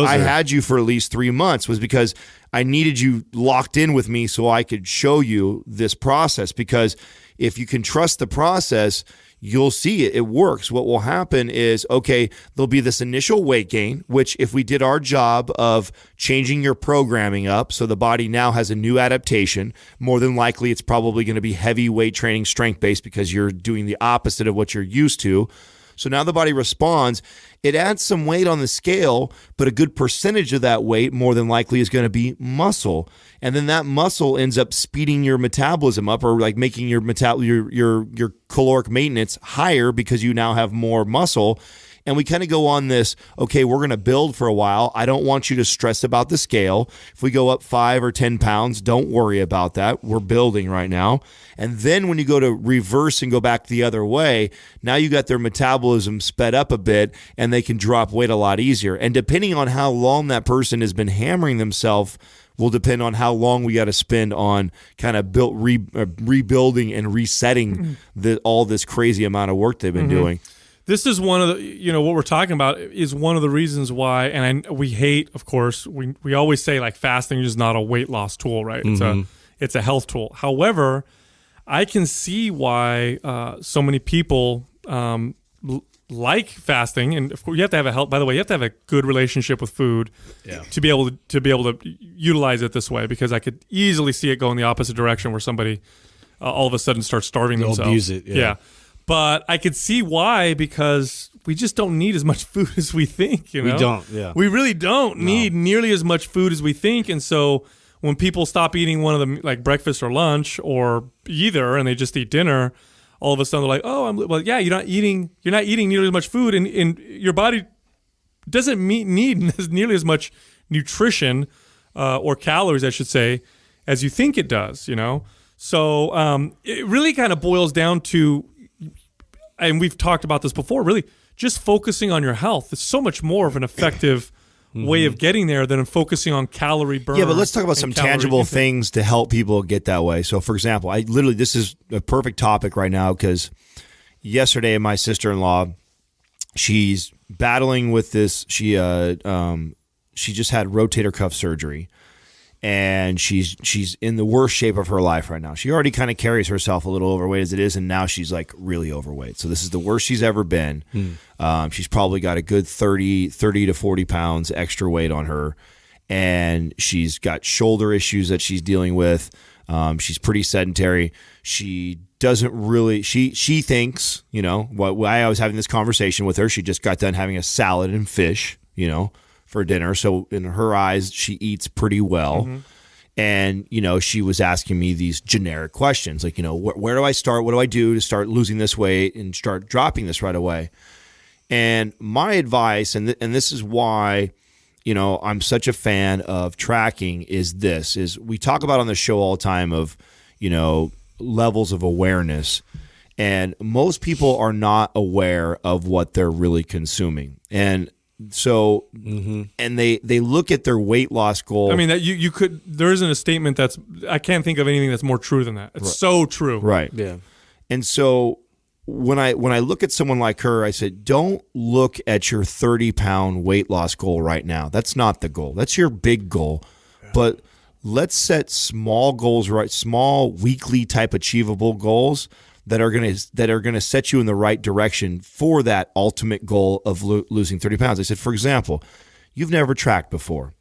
I had you for at least 3 months was because I needed you locked in with me so I could show you this process, because if you can trust the process, you'll see it works. What will happen is, okay, there'll be this initial weight gain, which if we did our job of changing your programming up so the body now has a new adaptation, more than likely it's probably going to be heavy weight training, strength-based, because you're doing the opposite of what you're used to. So now the body responds. It adds some weight on the scale, but a good percentage of that weight more than likely is going to be muscle. And then that muscle ends up speeding your metabolism up, or like making your caloric maintenance higher because you now have more muscle. And we kind of go on this, okay, we're going to build for a while. I don't want you to stress about the scale. If we go up 5 or 10 pounds, don't worry about that. We're building right now. And then when you go to reverse and go back the other way, now you got their metabolism sped up a bit and they can drop weight a lot easier. And depending on how long that person has been hammering themselves will depend on how long we got to spend on kind of rebuilding and resetting all this crazy amount of work they've been doing. This is one of the, what we're talking about is one of the reasons why, and we hate, of course, we always say like fasting is not a weight loss tool, right? It's a health tool. However, I can see why so many people like fasting, and of course you have to have by the way, you have to have a good relationship with food to be able to utilize it this way, because I could easily see it go in the opposite direction where somebody all of a sudden starts starving themselves. They'll abuse it. Yeah. But I could see why, because we just don't need as much food as we think, you know? We don't, yeah. We really don't need nearly as much food as we think. And so when people stop eating one of them, like breakfast or lunch or either, and they just eat dinner, all of a sudden they're like, yeah, you're not eating nearly as much food, and your body doesn't need nearly as much nutrition or calories, I should say, as you think it does, you know? So it really kind of boils down to, and we've talked about this before, really just focusing on your health is so much more of an effective way of getting there than focusing on calorie burn. Yeah, but let's talk about some tangible things to help people get that way. So, for example, this is a perfect topic right now because yesterday my sister-in-law, she's battling with this. She just had rotator cuff surgery, and she's in the worst shape of her life right now. She already kind of carries herself a little overweight as it is, and now she's like really overweight. So this is the worst she's ever been. She's probably got a good 30 to 40 pounds extra weight on her, and she's got shoulder issues that she's dealing with. She's pretty sedentary. She doesn't really, she thinks, you know, why I was having this conversation with her, she just got done having a salad and fish, you know, for dinner. So in her eyes, she eats pretty well. And, you know, she was asking me these generic questions like, you know, where do I start? What do I do to start losing this weight and start dropping this right away? And my advice, and this is why, you know, I'm such a fan of tracking, is we talk about on the show all the time of, you know, levels of awareness. And most people are not aware of what they're really consuming. And so, and they look at their weight loss goal. I mean, that you could, there isn't a statement I can't think of anything that's more true than that. It's so true. Right. Yeah. And so when I look at someone like her, I said, don't look at your 30-pound weight loss goal right now. That's not the goal. That's your big goal. Yeah. But let's set small goals, right? Small weekly type achievable goals that are going to set you in the right direction for that ultimate goal of losing 30 pounds. I said, for example, you've never tracked before.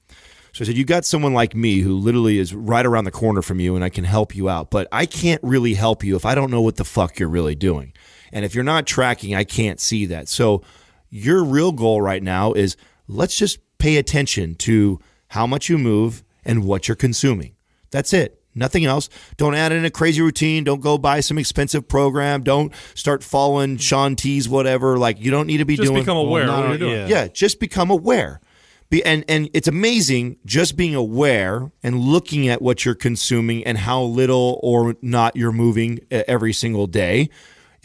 So I said, you got someone like me who literally is right around the corner from you and I can help you out, but I can't really help you if I don't know what the fuck you're really doing. And if you're not tracking, I can't see that. So your real goal right now is let's just pay attention to how much you move and what you're consuming. That's it. Nothing else. Don't add in a crazy routine. Don't go buy some expensive program. Don't start following Sean T's whatever. Like, you don't need to be just doing. Just become aware of what you're doing. Yeah, just become aware. And it's amazing just being aware and looking at what you're consuming and how little or not you're moving every single day.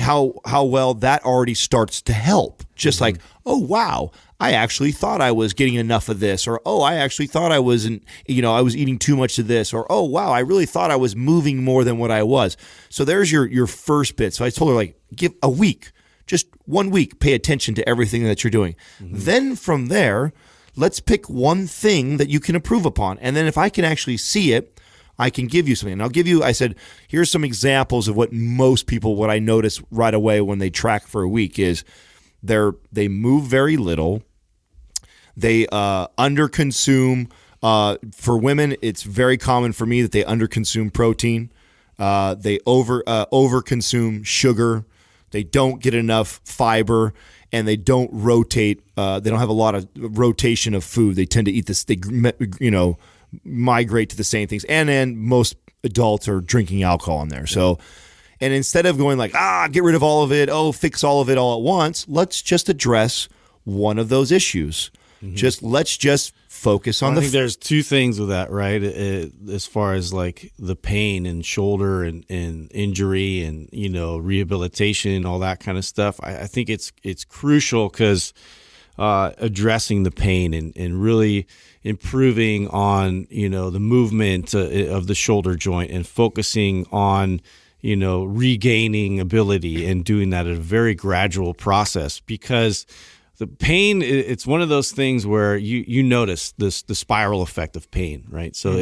How well that already starts to help. Just like, oh, wow, I actually thought I was getting enough of this, or, oh, I actually thought I wasn't, you know, I was eating too much of this, or, oh, wow, I really thought I was moving more than what I was. So there's your first bit. So I told her, like, give a week, just 1 week, pay attention to everything that you're doing. Then from there, let's pick one thing that you can improve upon. And then if I can actually see it, I can give you something. And I'll give you, I said, here's some examples of what I notice right away when they track for a week is they move very little. They underconsume. For women, it's very common for me that they underconsume protein. They overconsume sugar. They don't get enough fiber, and they don't rotate. They don't have a lot of rotation of food. They tend to eat this. They, you know, migrate to the same things. And then most adults are drinking alcohol in there. So, and instead of going like, get rid of all of it, fix all of it all at once, let's just address one of those issues. Let's just focus on I think there's two things with that, right? As far as like the pain and shoulder and injury and, you know, rehabilitation, all that kind of stuff. I think it's crucial because addressing the pain and really improving on, you know, the movement of the shoulder joint and focusing on, you know, regaining ability and doing that at a very gradual process, because the pain, it's one of those things where you notice the spiral effect of pain, right? So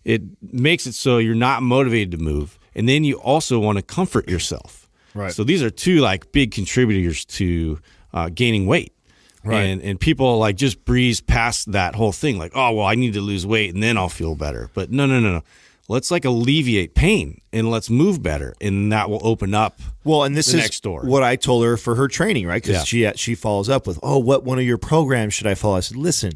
it makes it so you're not motivated to move, and then you also want to comfort yourself. Right. So these are two like big contributors to gaining weight. Right. And people like just breeze past that whole thing, like, oh, well, I need to lose weight and then I'll feel better. But no. let's like alleviate pain and let's move better, and that will open up. Well, and this the is next door. what I told her for her training, right? Because she follows up with, what one of your programs should I follow? I said, listen,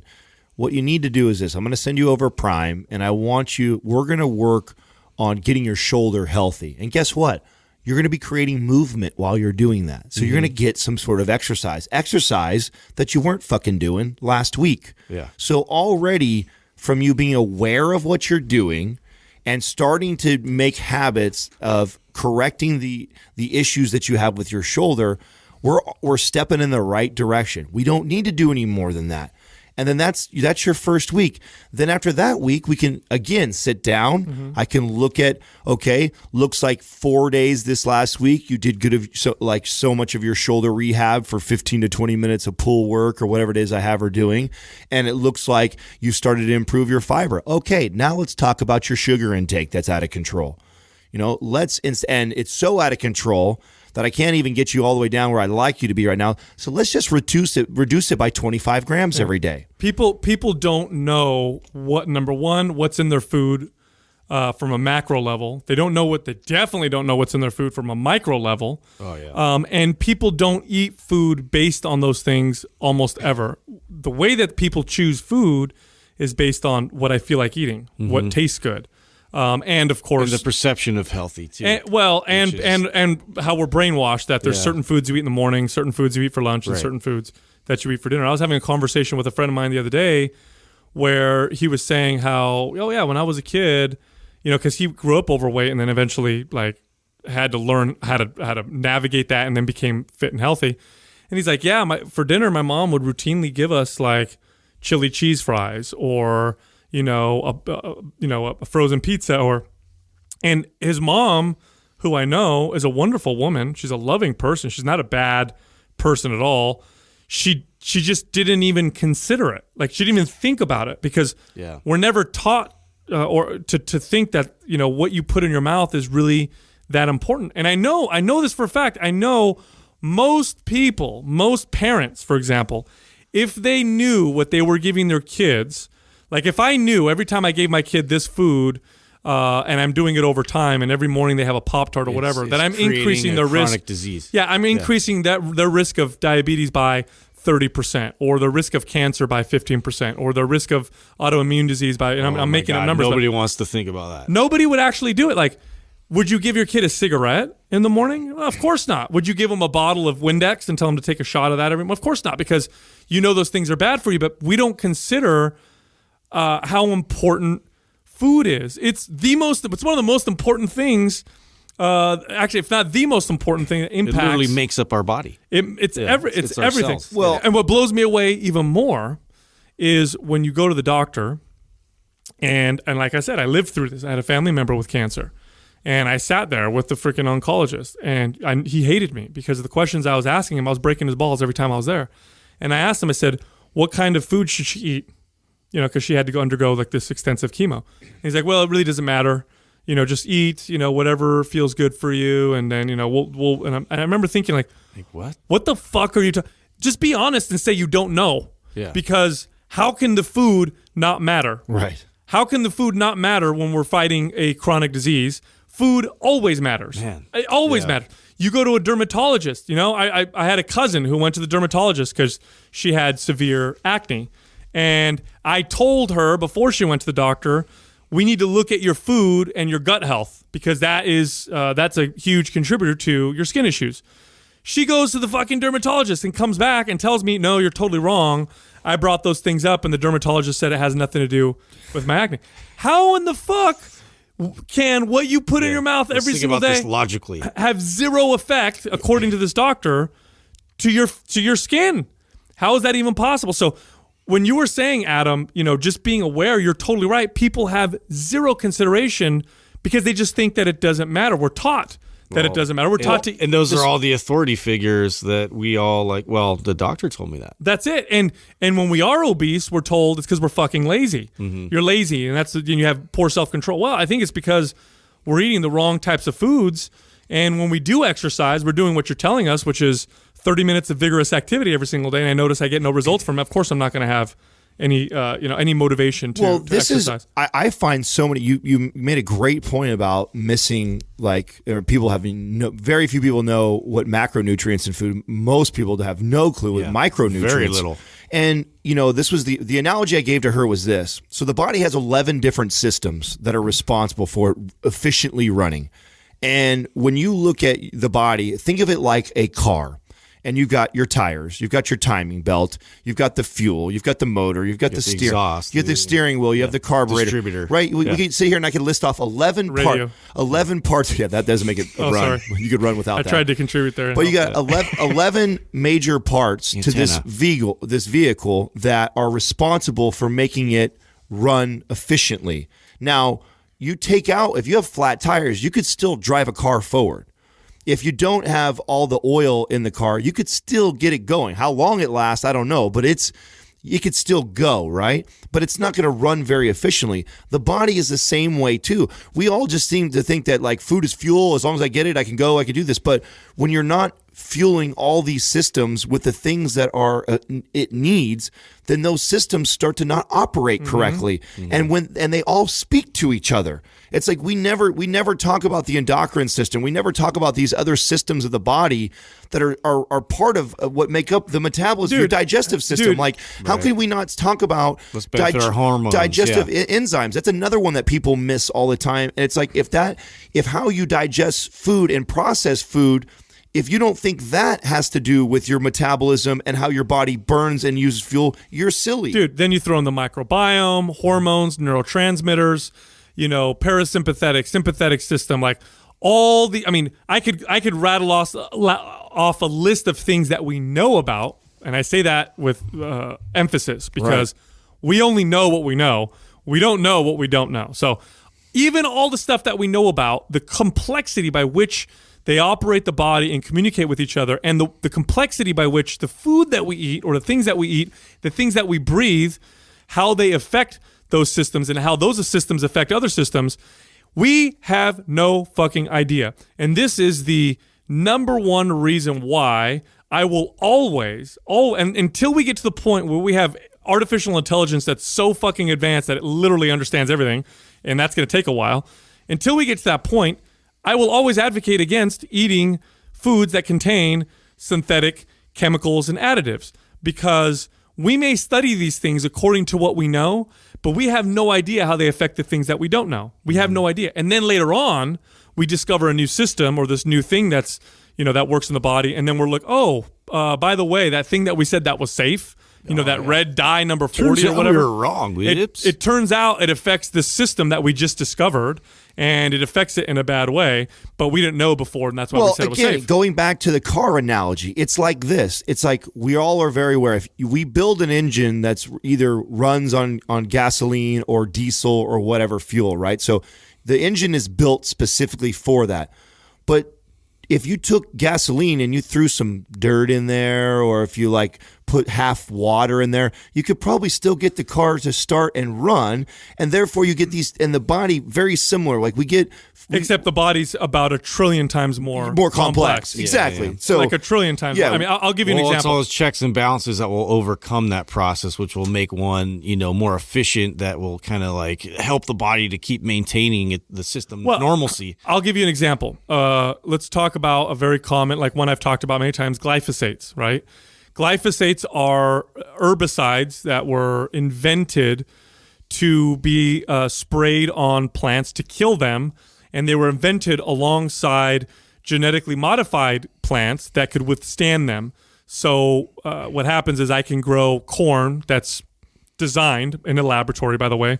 what you need to do is this. I'm going to send you over Prime, and we're going to work on getting your shoulder healthy. And guess what? You're going to be creating movement while you're doing that. So you're going to get some sort of exercise that you weren't fucking doing last week. Yeah. So already from you being aware of what you're doing and starting to make habits of correcting the issues that you have with your shoulder, we're stepping in the right direction. We don't need to do any more than that. And then that's your first week. Then after that week, we can, again, sit down. Mm-hmm. I can look at, looks like 4 days this last week. You did good so much of your shoulder rehab for 15 to 20 minutes of pull work or whatever it is I have her doing. And it looks like you started to improve your fiber. Okay, now let's talk about your sugar intake that's out of control. And it's so out of control that I can't even get you all the way down where I'd like you to be right now. So let's just reduce it by 25 grams every day. People don't know what's in their food from a macro level. They definitely don't know what's in their food from a micro level. Oh yeah. And people don't eat food based on those things almost ever. The way that people choose food is based on what I feel like eating, what tastes good. And of course, and the perception of healthy too. And how we're brainwashed that there's certain foods you eat in the morning, certain foods you eat for lunch, and certain foods that you eat for dinner. I was having a conversation with a friend of mine the other day where he was saying how, when I was a kid, because he grew up overweight and then eventually had to learn how to navigate that and then became fit and healthy. And he's like, for dinner, my mom would routinely give us like chili cheese fries or a frozen pizza and his mom, who I know is a wonderful woman. She's a loving person. She's not a bad person at all. She just didn't even consider it. Like she didn't even think about it because we're never taught or to think that, what you put in your mouth is really that important. And I know this for a fact. I know most parents, for example, if they knew what they were giving their kids. Like if I knew every time I gave my kid this food, and I'm doing it over time, and every morning they have a Pop-Tart or whatever, that I'm increasing their risk. Chronic disease. Yeah, I'm increasing their risk of diabetes by 30%, or the risk of cancer by 15%, or the risk of autoimmune disease by. And I'm making up numbers. Nobody wants to think about that. Nobody would actually do it. Like, would you give your kid a cigarette in the morning? Well, of course not. Would you give them a bottle of Windex and tell them to take a shot of that every? Of course not, because those things are bad for you. But we don't consider how important food is. It's one of the most important things. Actually, if not the most important thing that impacts. It literally makes up our body. It's everything. Cells. Well, and what blows me away even more is when you go to the doctor, and like I said, I lived through this. I had a family member with cancer, and I sat there with the freaking oncologist, and he hated me because of the questions I was asking him. I was breaking his balls every time I was there, and I asked him. I said, "What kind of food should she eat?" Because she had to go undergo like this extensive chemo. And he's like, well, it really doesn't matter. Just eat, whatever feels good for you. And then, we'll, and I remember thinking like what? What the fuck are you just be honest and say you don't know. Yeah. Because how can the food not matter? Right. How can the food not matter when we're fighting a chronic disease? Food always matters. Man. It always matters. You go to a dermatologist, I had a cousin who went to the dermatologist because she had severe acne. And I told her before she went to the doctor, we need to look at your food and your gut health because that's a huge contributor to your skin issues. She goes to the fucking dermatologist and comes back and tells me, no, you're totally wrong. I brought those things up and the dermatologist said it has nothing to do with my acne. How in the fuck can what you put in your mouth every single day this logically have zero effect, according to this doctor, to your skin? How is that even possible? So when you were saying, Adam, just being aware, you're totally right. People have zero consideration because they just think that it doesn't matter. We're taught that it doesn't matter. We're taught to... And those are all the authority figures that we all like, well, the doctor told me that. That's it. And when we are obese, we're told it's because we're fucking lazy. Mm-hmm. You're lazy, and you have poor self-control. Well, I think it's because we're eating the wrong types of foods. And when we do exercise, we're doing what you're telling us, which is 30 minutes of vigorous activity every single day, and I notice I get no results from it. Of course I'm not going to have any motivation to this exercise. is I find so many. You made a great point about missing, like, or people having very few people know what macronutrients in food. Most people have no clue what micronutrients. Very little. And this was the analogy I gave to her was this. So the body has 11 different systems that are responsible for efficiently running. And when you look at the body, think of it like a car. And you've got your tires, you've got your timing belt, you've got the fuel, you've got the motor, you've got the steering, exhaust, you have the steering wheel, you have the carburetor, distributor. right? We can sit here and I could list off 11 parts. Yeah, that doesn't make it run. Sorry. You could run without that. I tried to contribute there. But you got 11 major parts to this vehicle that are responsible for making it run efficiently. Now, if you have flat tires, you could still drive a car forward. If you don't have all the oil in the car, you could still get it going. How long it lasts, I don't know, but it could still go, right? But it's not going to run very efficiently. The body is the same way too. We all just seem to think that like food is fuel. As long as I get it, I can go, I can do this. But when you're not fueling all these systems with the things that are it needs, then those systems start to not operate correctly. And they all speak to each other. It's like we never talk about the endocrine system. We never talk about these other systems of the body that are part of what make up the metabolism, your digestive system. How can we not talk about our hormones, digestive enzymes? That's another one that people miss all the time. And it's like if how you digest food and process food, if you don't think that has to do with your metabolism and how your body burns and uses fuel, you're silly. Dude, then you throw in the microbiome, hormones, neurotransmitters, parasympathetic, sympathetic system, like all the, I could rattle off a list of things that we know about. And I say that with emphasis because we only know what we know. We don't know what we don't know. So even all the stuff that we know about, the complexity by which they operate the body and communicate with each other, and the complexity by which the food that we eat or the things that we eat, the things that we breathe, how they affect those systems and how those systems affect other systems, we have no fucking idea. And this is the number one reason why I will always, and until we get to the point where we have artificial intelligence that's so fucking advanced that it literally understands everything, and that's going to take a while, until we get to that point, I will always advocate against eating foods that contain synthetic chemicals and additives, because we may study these things according to what we know, but we have no idea how they affect the things that we don't know. We have no idea. And then later on, we discover a new system or this new thing that's, that works in the body. And then we're like, by the way, that thing that we said that was safe, red dye number 40 or whatever. We were wrong. It turns out it affects the system that we just discovered, and it affects it in a bad way, but we didn't know before, and that's why we said it was safe. Going back to the car analogy, it's like this. It's like we all are very aware. If we build an engine that's either runs on gasoline or diesel or whatever fuel, right? So the engine is built specifically for that. But if you took gasoline and you threw some dirt in there, or if you put half water in there, you could probably still get the car to start and run, and therefore you get these, and the body very similar. Except the body's about 1 trillion times more complex. Exactly. Yeah. So 1 trillion times. Yeah. I'll give you an example. It's all those checks and balances that will overcome that process, which will make one, more efficient. That will kind of help the body to keep maintaining the system normalcy. I'll give you an example. Let's talk about a very common, one I've talked about many times, glyphosates, right? Glyphosates are herbicides that were invented to be sprayed on plants to kill them, and they were invented alongside genetically modified plants that could withstand them. So what happens is I can grow corn that's designed in a laboratory, by the way.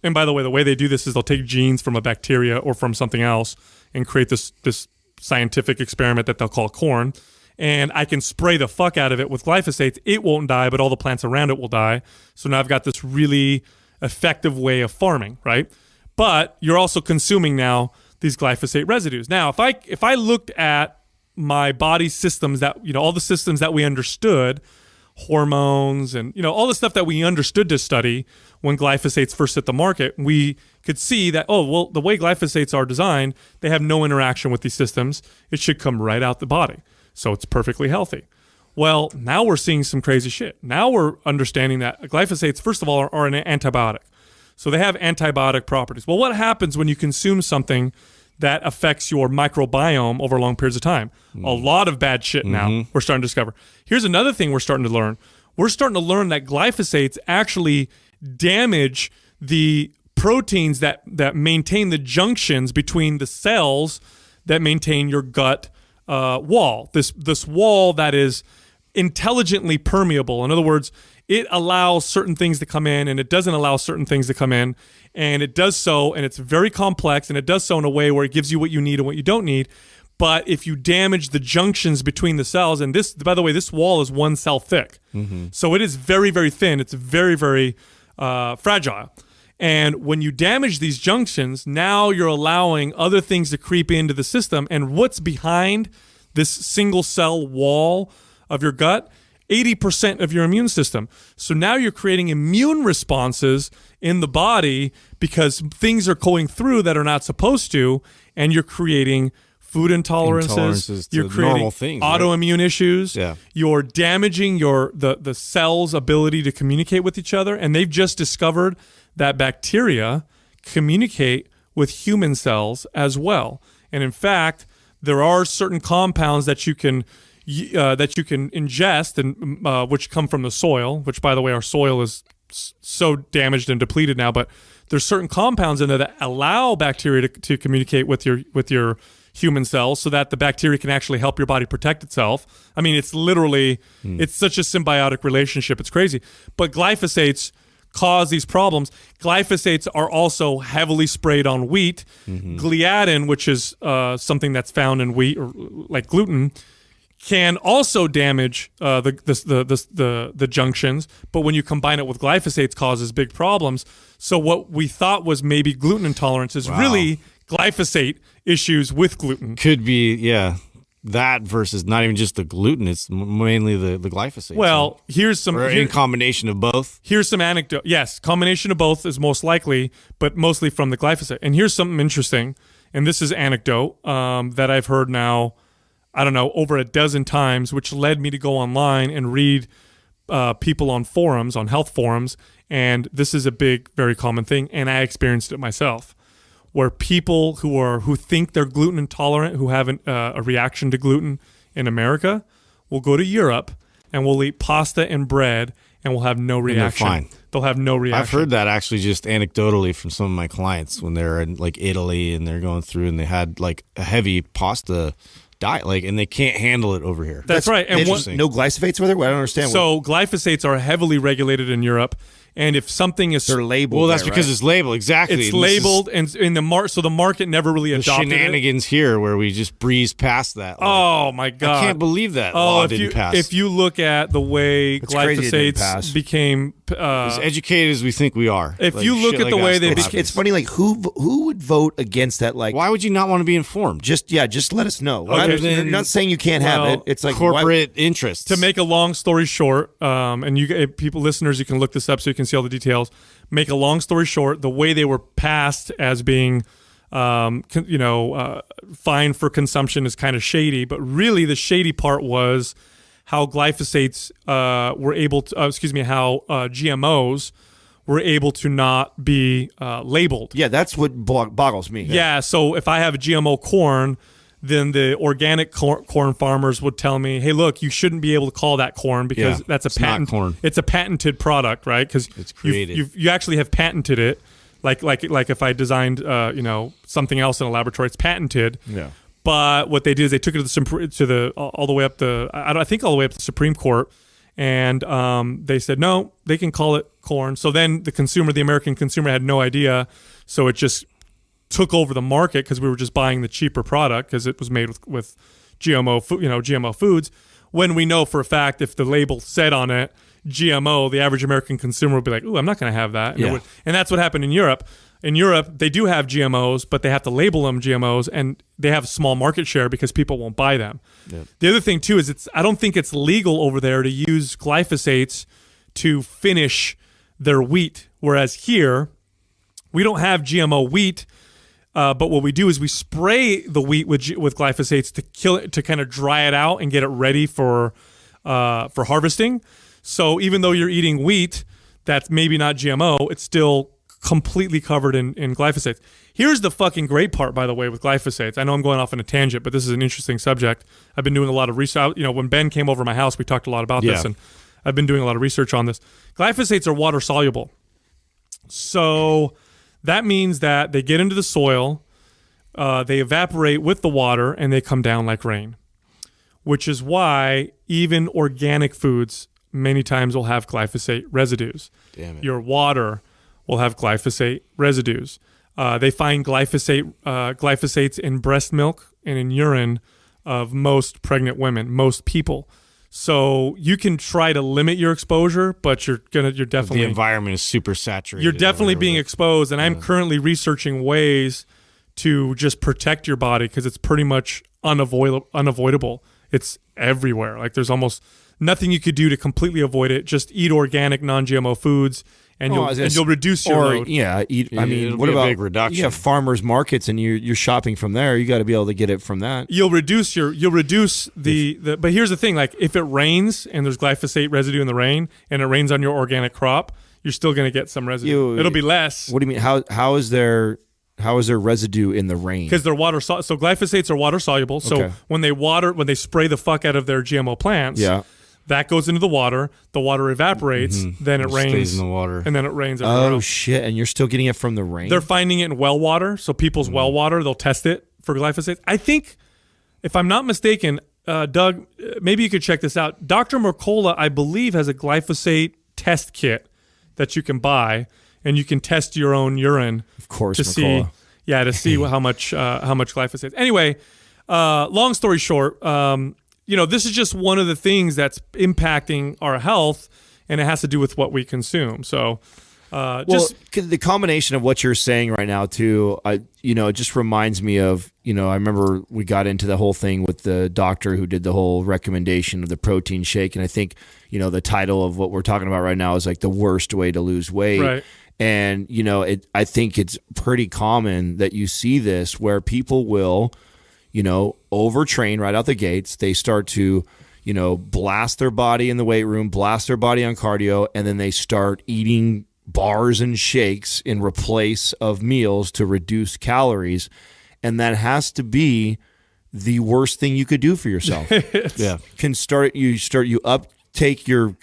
And by the way they do this is they'll take genes from a bacteria or from something else and create this scientific experiment that they'll call corn. And I can spray the fuck out of it with glyphosates. It won't die, but all the plants around it will die. So now I've got this really effective way of farming, right? But you're also consuming now these glyphosate residues. Now, if I looked at my body systems that, all the systems that we understood, hormones and, all the stuff that we understood to study when glyphosates first hit the market, we could see that, the way glyphosates are designed, they have no interaction with these systems. It should come right out the body. So it's perfectly healthy. Well, now we're seeing some crazy shit. Now we're understanding that glyphosates, first of all, are an antibiotic. So they have antibiotic properties. Well, what happens when you consume something that affects your microbiome over long periods of time? A lot of bad shit now we're starting to discover. Here's another thing we're starting to learn. We're starting to learn that glyphosates actually damage the proteins that maintain the junctions between the cells that maintain your gut wall. This wall that is intelligently permeable. In other words, it allows certain things to come in and it doesn't allow certain things to come in. And it does so, and it's very complex, and it does so in a way where it gives you what you need and what you don't need. But if you damage the junctions between the cells, and this, by the way, this wall is 1 cell thick. So it is very, very thin. It's very, very fragile. And when you damage these junctions, now you're allowing other things to creep into the system. And what's behind this single cell wall of your gut? 80% of your immune system. So now you're creating immune responses in the body because things are going through that are not supposed to, and you're creating food intolerances, you're creating normal things, autoimmune issues. Yeah. You're damaging the cell's ability to communicate with each other, and they've just discovered that bacteria communicate with human cells as well. And in fact, there are certain compounds that you can ingest and which come from the soil, which, by the way, our soil is so damaged and depleted now, but there's certain compounds in there that allow bacteria to communicate with your human cells so that the bacteria can actually help your body protect itself. I mean, it's literally, it's such a symbiotic relationship. It's crazy. But glyphosates cause these problems. Glyphosates are also heavily sprayed on wheat. Gliadin, which is something that's found in wheat, or like gluten, can also damage the junctions, but when you combine it with glyphosates, causes big problems. So what we thought was maybe gluten intolerance is really glyphosate issues with gluten. Could be, yeah, that versus not even just the gluten. It's mainly the glyphosate. Well, here's some in combination of both. Here's some anecdote. Yes, combination of both is most likely, but mostly from the glyphosate. And here's something interesting, and this is anecdote that I've heard now, I don't know, over a dozen times, which led me to go online and read people on forums, on health forums, and this is a big, very common thing, and I experienced it myself, where people who think they're gluten intolerant, who have a reaction to gluten in America, will go to Europe and will eat pasta and bread and will have no reaction. And they're fine. They'll have no reaction. I've heard that actually just anecdotally from some of my clients when they're in like Italy and they're going through and they had like a heavy pasta diet, like, and they can't handle it over here. That's right. And no glyphosates with it? I don't understand. So glyphosates are heavily regulated in Europe, and if something is they're labeled, well, that's because it's labeled exactly. It's labeled, and in the so the market never really adopted the shenanigans here where we just breeze past that. Like, oh my god, I can't believe that law didn't pass. If you look at the way glyphosates became as educated as we think we are, if you look at the way they became, it's funny. Like who would vote against that? Like, why would you not want to be informed? Just let us know. Okay. I'm not saying you can't have it. It's like corporate interests. To make a long story short, and you people listeners, you can look this up so you can see all the details. Make a long story short, the way they were passed as being, fine for consumption is kind of shady. But really, the shady part was how glyphosates were able to, how GMOs were able to not be labeled. Yeah, that's what boggles me. Yeah. So if I have a GMO corn, then the organic corn farmers would tell me, "Hey, look, you shouldn't be able to call that corn because that's a patent. Corn. It's a patented product, right? Because it's created. You actually have patented it. Like if I designed, something else in a laboratory, it's patented. Yeah. But what they did is they took it all the way up to the Supreme Court, and they said no, they can call it corn. So then the American consumer, had no idea. So it just took over the market because we were just buying the cheaper product because it was made with GMO foods. When we know for a fact if the label said on it GMO, the average American consumer would be like, "Ooh, I'm not going to have that." And that's what happened in Europe. In Europe, they do have GMOs, but they have to label them GMOs, and they have a small market share because people won't buy them. Yep. The other thing too is I don't think it's legal over there to use glyphosates to finish their wheat, whereas here we don't have GMO wheat. But what we do is we spray the wheat with glyphosates to kill it, to kind of dry it out and get it ready for for harvesting. So even though you're eating wheat that's maybe not GMO, it's still completely covered in glyphosates. Here's the fucking great part, by the way, with glyphosates. I know I'm going off on a tangent, but this is an interesting subject. I've been doing a lot of research. When Ben came over to my house, we talked a lot about this, and I've been doing a lot of research on this. Glyphosates are water soluble. So that means that they get into the soil, they evaporate with the water, and they come down like rain, which is why even organic foods many times will have glyphosate residues. Damn it. Your water will have glyphosate residues. They find glyphosates in breast milk and in urine of most pregnant women, most people. So you can try to limit your exposure, but you're definitely, the environment is super saturated. you're definitely being exposed. And I'm currently researching ways to just protect your body because it's pretty much unavoidable. It's everywhere. Like there's almost nothing you could do to completely avoid it. Just eat organic, non-GMO foods. And you'll reduce your load. Yeah, what about a big reduction? You have farmers markets and you're shopping from there. You got to be able to get it from that. You'll reduce the but here's the thing, like if it rains and there's glyphosate residue in the rain and it rains on your organic crop, you're still going to get some residue. It'll be less. What do you mean? How is there residue in the rain? Because they're water so glyphosates are water soluble. So when they spray the fuck out of their GMO plants, that goes into the water evaporates, then it rains, stays in the water, and then it rains everywhere else. Shit, and you're still getting it from the rain? They're finding it in well water, so people's well water, they'll test it for glyphosate. I think, if I'm not mistaken, Doug, maybe you could check this out. Dr. Mercola, I believe, has a glyphosate test kit that you can buy, and you can test your own urine. Of course, to Mercola. see how much glyphosate. Anyway, long story short, this is just one of the things that's impacting our health, and it has to do with what we consume. So, the combination of what you're saying right now, too, it just reminds me of, I remember we got into the whole thing with the doctor who did the whole recommendation of the protein shake, and I think, the title of what we're talking about right now is like the worst way to lose weight. Right. And, I think it's pretty common that you see this where people will, overtrain right out the gates. They start to, blast their body in the weight room, blast their body on cardio, and then they start eating bars and shakes in replace of meals to reduce calories. And that has to be the worst thing you could do for yourself. You uptake your,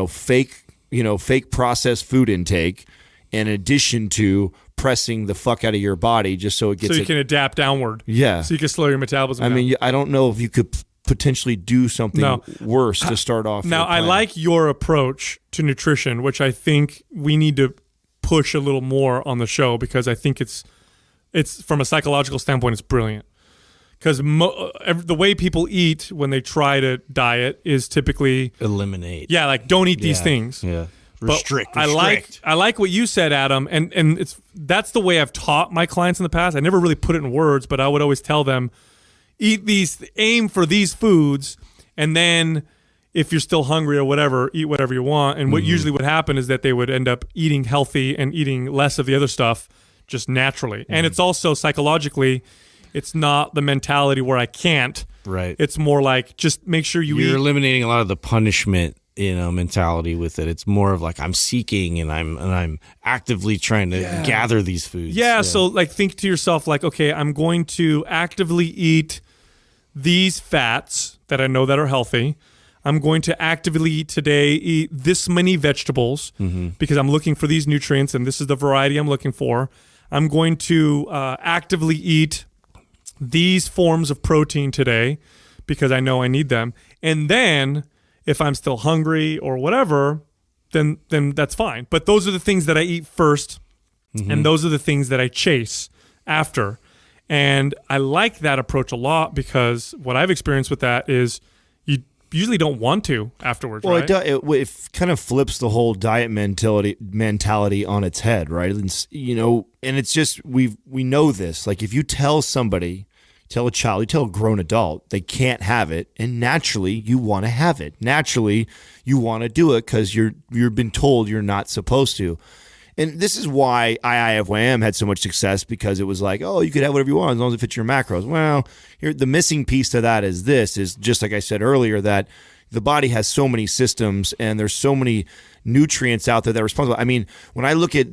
fake processed food intake in addition to pressing the fuck out of your body just so it gets... So you can adapt downward. Yeah. So you can slow your metabolism down. I mean, I don't know if you could potentially do something worse to start off. Now, I like your approach to nutrition, which I think we need to push a little more on the show because I think it's from a psychological standpoint, it's brilliant. Because the way people eat when they try to diet is typically... Eliminate. Yeah, like don't eat these things. Yeah. Restrict. I like what you said, Adam, and that's the way I've taught my clients in the past. I never really put it in words, but I would always tell them, aim for these foods, and then if you're still hungry or whatever, eat whatever you want. And what usually would happen is that they would end up eating healthy and eating less of the other stuff just naturally. And it's also psychologically, it's not the mentality where I can't. Right. It's more like just make sure you're eat. Eliminating a lot of the punishment mentality with it. It's more of like I'm seeking and I'm actively trying to gather these foods. Yeah, so like think to yourself like, okay, I'm going to actively eat these fats that I know that are healthy. I'm going to actively eat this many vegetables because I'm looking for these nutrients and this is the variety I'm looking for. I'm going to actively eat these forms of protein today because I know I need them. And then if I'm still hungry or whatever, then that's fine. But those are the things that I eat first, and those are the things that I chase after. And I like that approach a lot because what I've experienced with that is you usually don't want to afterwards, right? It kind of flips the whole diet mentality on its head, right? And it's just we know this. Like if you tell somebody, tell a child, you tell a grown adult, they can't have it, and naturally you want to have it. Naturally you want to do it because you've been told you're not supposed to. And this is why IIFYM had so much success, because it was like, oh, you could have whatever you want as long as it fits your macros. Well, the missing piece to that is just like I said earlier, that the body has so many systems and there's so many nutrients out there that are responsible. I mean, when I look at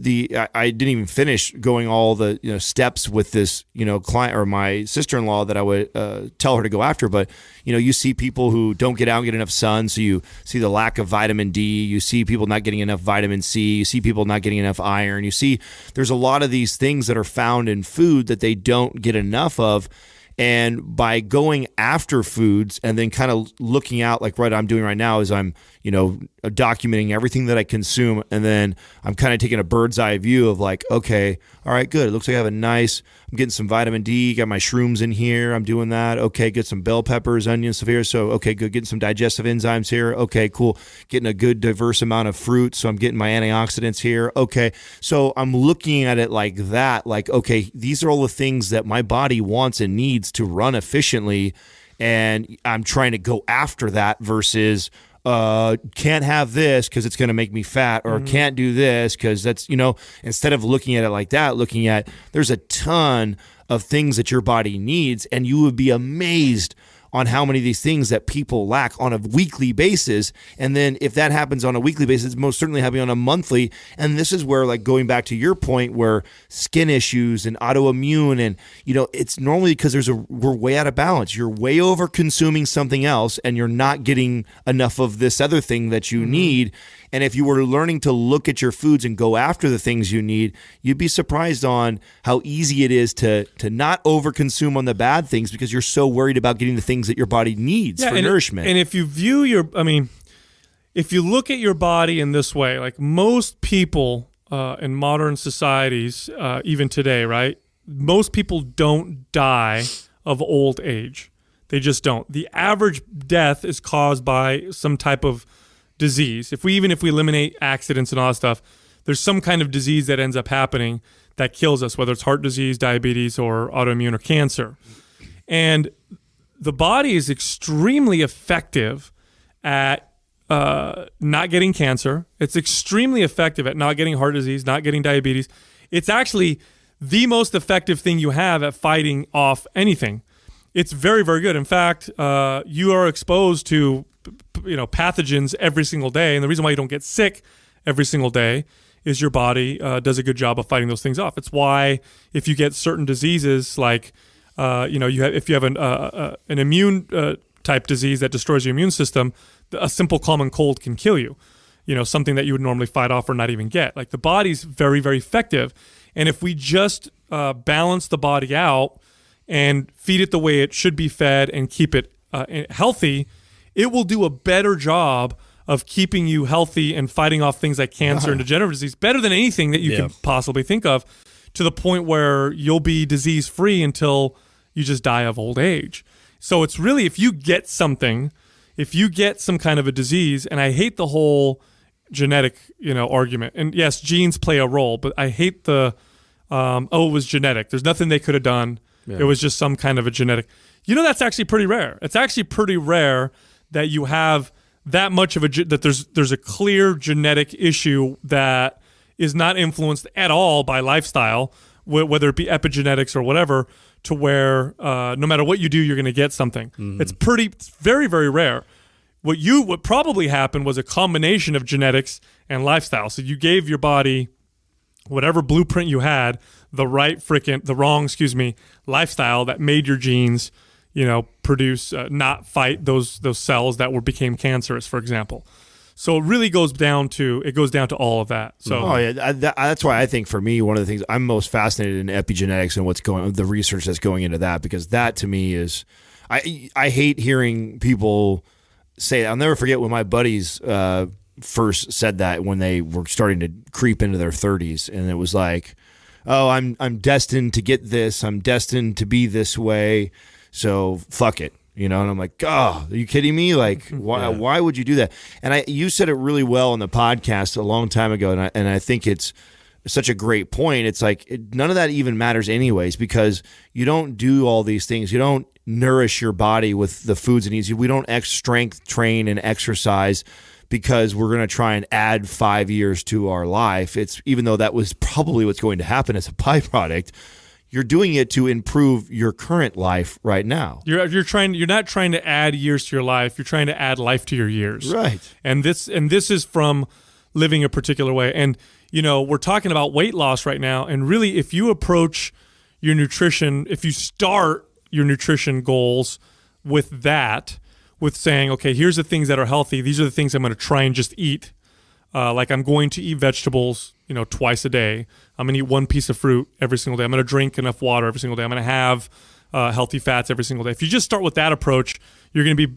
I didn't even finish going all the steps with this client or my sister-in-law that I would tell her to go after, but you see people who don't get out and get enough sun, so you see the lack of vitamin D, you see people not getting enough vitamin C, you see people not getting enough iron, you see there's a lot of these things that are found in food that they don't get enough of. And by going after foods and then kind of looking out, like what I'm doing right now is I'm, documenting everything that I consume. And then I'm kind of taking a bird's eye view of like, okay, all right, good. It looks like I have I'm getting some vitamin D, got my shrooms in here. I'm doing that. Okay, get some bell peppers, onions, stuff here. So, okay, good. Getting some digestive enzymes here. Okay, cool. Getting a good diverse amount of fruit. So I'm getting my antioxidants here. Okay. So I'm looking at it like that, like, okay, these are all the things that my body wants and needs to run efficiently. And I'm trying to go after that versus, can't have this because it's going to make me fat, or can't do this because that's, instead of looking at it like that, looking at there's a ton of things that your body needs, and you would be amazed on how many of these things that people lack on a weekly basis. And then if that happens on a weekly basis, it's most certainly happening on a monthly. And this is where, like, going back to your point, where skin issues and autoimmune, and, it's normally because we're way out of balance. You're way over consuming something else and you're not getting enough of this other thing that you need. And if you were learning to look at your foods and go after the things you need, you'd be surprised on how easy it is to not overconsume on the bad things because you're so worried about getting the things that your body needs for nourishment. And if you view if you look at your body in this way, like most people in modern societies, even today, right? Most people don't die of old age. They just don't. The average death is caused by some type of disease. If we eliminate accidents and all that stuff, there's some kind of disease that ends up happening that kills us, whether it's heart disease, diabetes, or autoimmune or cancer. And the body is extremely effective at not getting cancer. It's extremely effective at not getting heart disease, not getting diabetes. It's actually the most effective thing you have at fighting off anything. It's very, very good. In fact, you are exposed to pathogens every single day, and the reason why you don't get sick every single day is your body does a good job of fighting those things off. It's why if you get certain diseases like if you have an immune type disease that destroys your immune system, a simple common cold can kill you. Something that you would normally fight off or not even get. Like, the body's very, very effective, and if we just balance the body out and feed it the way it should be fed and keep it healthy, it will do a better job of keeping you healthy and fighting off things like cancer and degenerative disease better than anything that you can possibly think of, to the point where you'll be disease free until you just die of old age. So it's really, if you get some kind of a disease, and I hate the whole genetic, argument. And yes, genes play a role, but I hate the, it was genetic. There's nothing they could have done. Yeah. It was just some kind of a genetic. That's actually pretty rare. It's actually pretty rare that you have that much of that there's a clear genetic issue that is not influenced at all by lifestyle, whether it be epigenetics or whatever, to where no matter what you do, you're going to get something. Mm-hmm. It's very, very rare. What probably happened was a combination of genetics and lifestyle. So you gave your body whatever blueprint you had, the wrong lifestyle that made your genes, produce, not fight those cells that became cancerous, for example. So it really goes down to all of that. So that's why I think, for me, one of the things I'm most fascinated in epigenetics and the research that's going into that, because that to me is, I hate hearing people say. I'll never forget when my buddies first said that, when they were starting to creep into their 30s, and it was like, oh, I'm destined to get this, I'm destined to be this way, so fuck it. And I'm like, oh, are you kidding me? Like, why would you do that? And you said it really well on the podcast a long time ago, and I think it's such a great point. It's like, none of that even matters anyways, because you don't do all these things. You don't nourish your body with the foods it needs. We don't strength train and exercise because we're going to try and add 5 years to our life. It's, even though that was probably what's going to happen as a byproduct, you're doing it to improve your current life right now. You're not trying to add years to your life. You're trying to add life to your years. Right. And this is from living a particular way. And we're talking about weight loss right now. And really, if you approach your nutrition, if you start your nutrition goals with saying, okay, here's the things that are healthy. These are the things I'm going to try and just eat. Like I'm going to eat vegetables, twice a day. I'm going to eat one piece of fruit every single day. I'm going to drink enough water every single day. I'm going to have healthy fats every single day. If you just start with that approach, you're going to be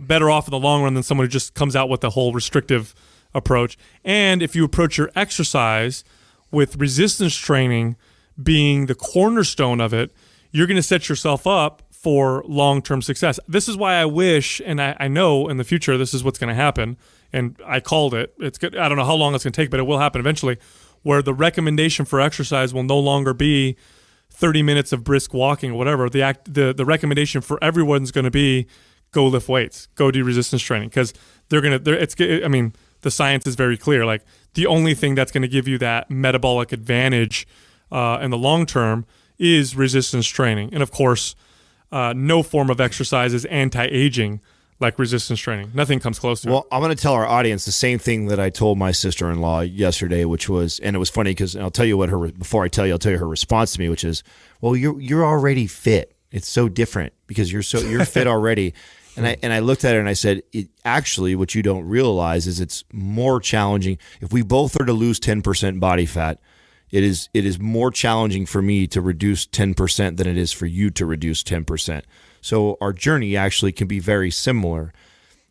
better off in the long run than someone who just comes out with the whole restrictive approach. And if you approach your exercise with resistance training being the cornerstone of it, you're going to set yourself up for long-term success. This is why I wish, and I know in the future this is what's going to happen, and I called it. It's good. I don't know how long it's going to take, but it will happen eventually, where the recommendation for exercise will no longer be 30 minutes of brisk walking or whatever. The recommendation for everyone's going to be go lift weights, go do resistance training, because the science is very clear. Like the only thing that's going to give you that metabolic advantage in the long term is resistance training, and of course, no form of exercise is anti-aging like resistance training. Nothing comes close to it. Well, I'm going to tell our audience the same thing that I told my sister-in-law yesterday, which was, and it was funny because I'll tell you what before I tell you, I'll tell you her response to me, which is, well, you're already fit. It's so different because you're fit already. And I looked at her and I said, actually, what you don't realize is it's more challenging. If we both are to lose 10% body fat, it is more challenging for me to reduce 10% than it is for you to reduce 10%. So our journey actually can be very similar.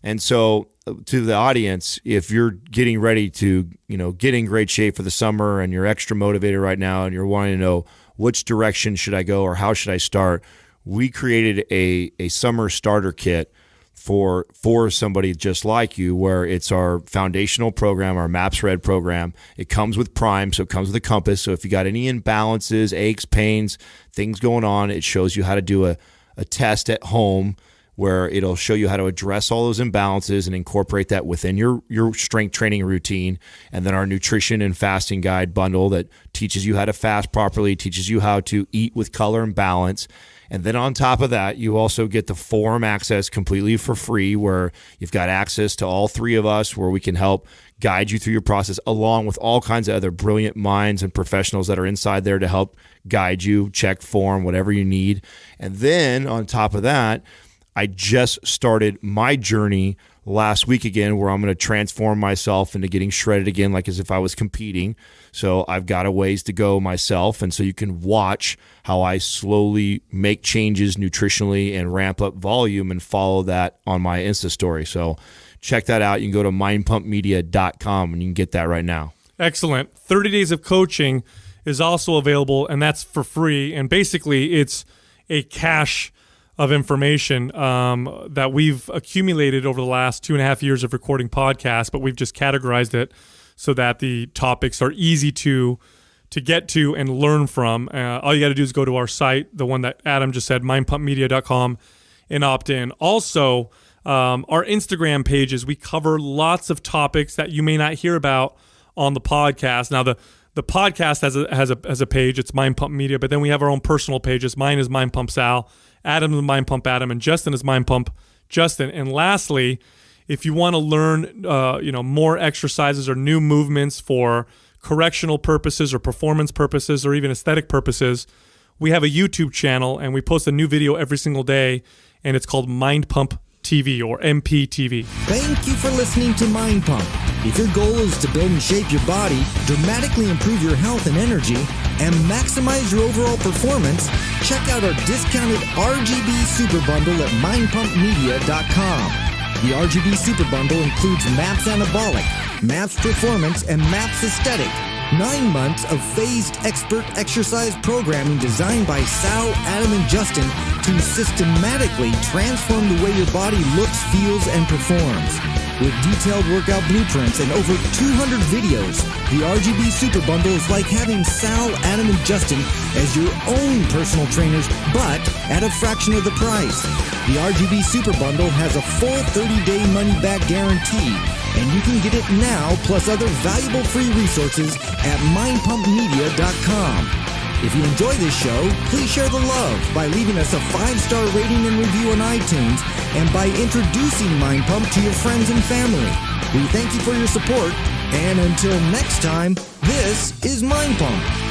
And so to the audience, if you're getting ready to, get in great shape for the summer and you're extra motivated right now and you're wanting to know which direction should I go or how should I start, we created a summer starter kit for somebody just like you, where it's our foundational program, our MAPS Red program. It comes with Prime, so it comes with a compass. So if you got any imbalances, aches, pains, things going on, it shows you how to do a test at home where it'll show you how to address all those imbalances and incorporate that within your strength training routine. And then our nutrition and fasting guide bundle that teaches you how to fast properly, teaches you how to eat with color and balance. And then on top of that, you also get the forum access completely for free, where you've got access to all three of us, where we can help guide you through your process, along with all kinds of other brilliant minds and professionals that are inside there to help guide you, check form, whatever you need. And then on top of that, I just started my journey last week again, where I'm going to transform myself into getting shredded again, like as if I was competing. So I've got a ways to go myself. And so you can watch how I slowly make changes nutritionally and ramp up volume and follow that on my Insta story. So check that out. You can go to mindpumpmedia.com and you can get that right now. Excellent. 30 days of coaching is also available, and that's for free. And basically it's a cache of information that we've accumulated over the last 2.5 years of recording podcasts, but we've just categorized it so that the topics are easy to get to and learn from. All you got to do is go to our site, the one that Adam just said, mindpumpmedia.com, and opt in. Also, our Instagram pages, we cover lots of topics that you may not hear about on the podcast. Now, the podcast has a page. It's Mind Pump Media, but then we have our own personal pages. Mine is Mind Pump Sal, Adam is Mind Pump Adam, and Justin is Mind Pump Justin. And lastly, if you want to learn more exercises or new movements for correctional purposes or performance purposes or even aesthetic purposes, we have a YouTube channel and we post a new video every single day, and it's called Mind Pump TV or MPTV. Thank you for listening to Mind Pump. If your goal is to build and shape your body, dramatically improve your health and energy, and maximize your overall performance, check out our discounted RGB Super Bundle at mindpumpmedia.com. The RGB Super Bundle includes MAPS Anabolic, MAPS Performance, and MAPS Aesthetic. 9 months of phased expert exercise programming designed by Sal, Adam, and Justin to systematically transform the way your body looks, feels, and performs. With detailed workout blueprints and over 200 videos, the RGB Super Bundle is like having Sal, Adam, and Justin as your own personal trainers, but at a fraction of the price. The RGB Super Bundle has a full 30-day money-back guarantee, and you can get it now plus other valuable free resources at mindpumpmedia.com. If you enjoy this show, please share the love by leaving us a 5-star rating and review on iTunes and by introducing Mind Pump to your friends and family. We thank you for your support, and until next time, this is Mind Pump.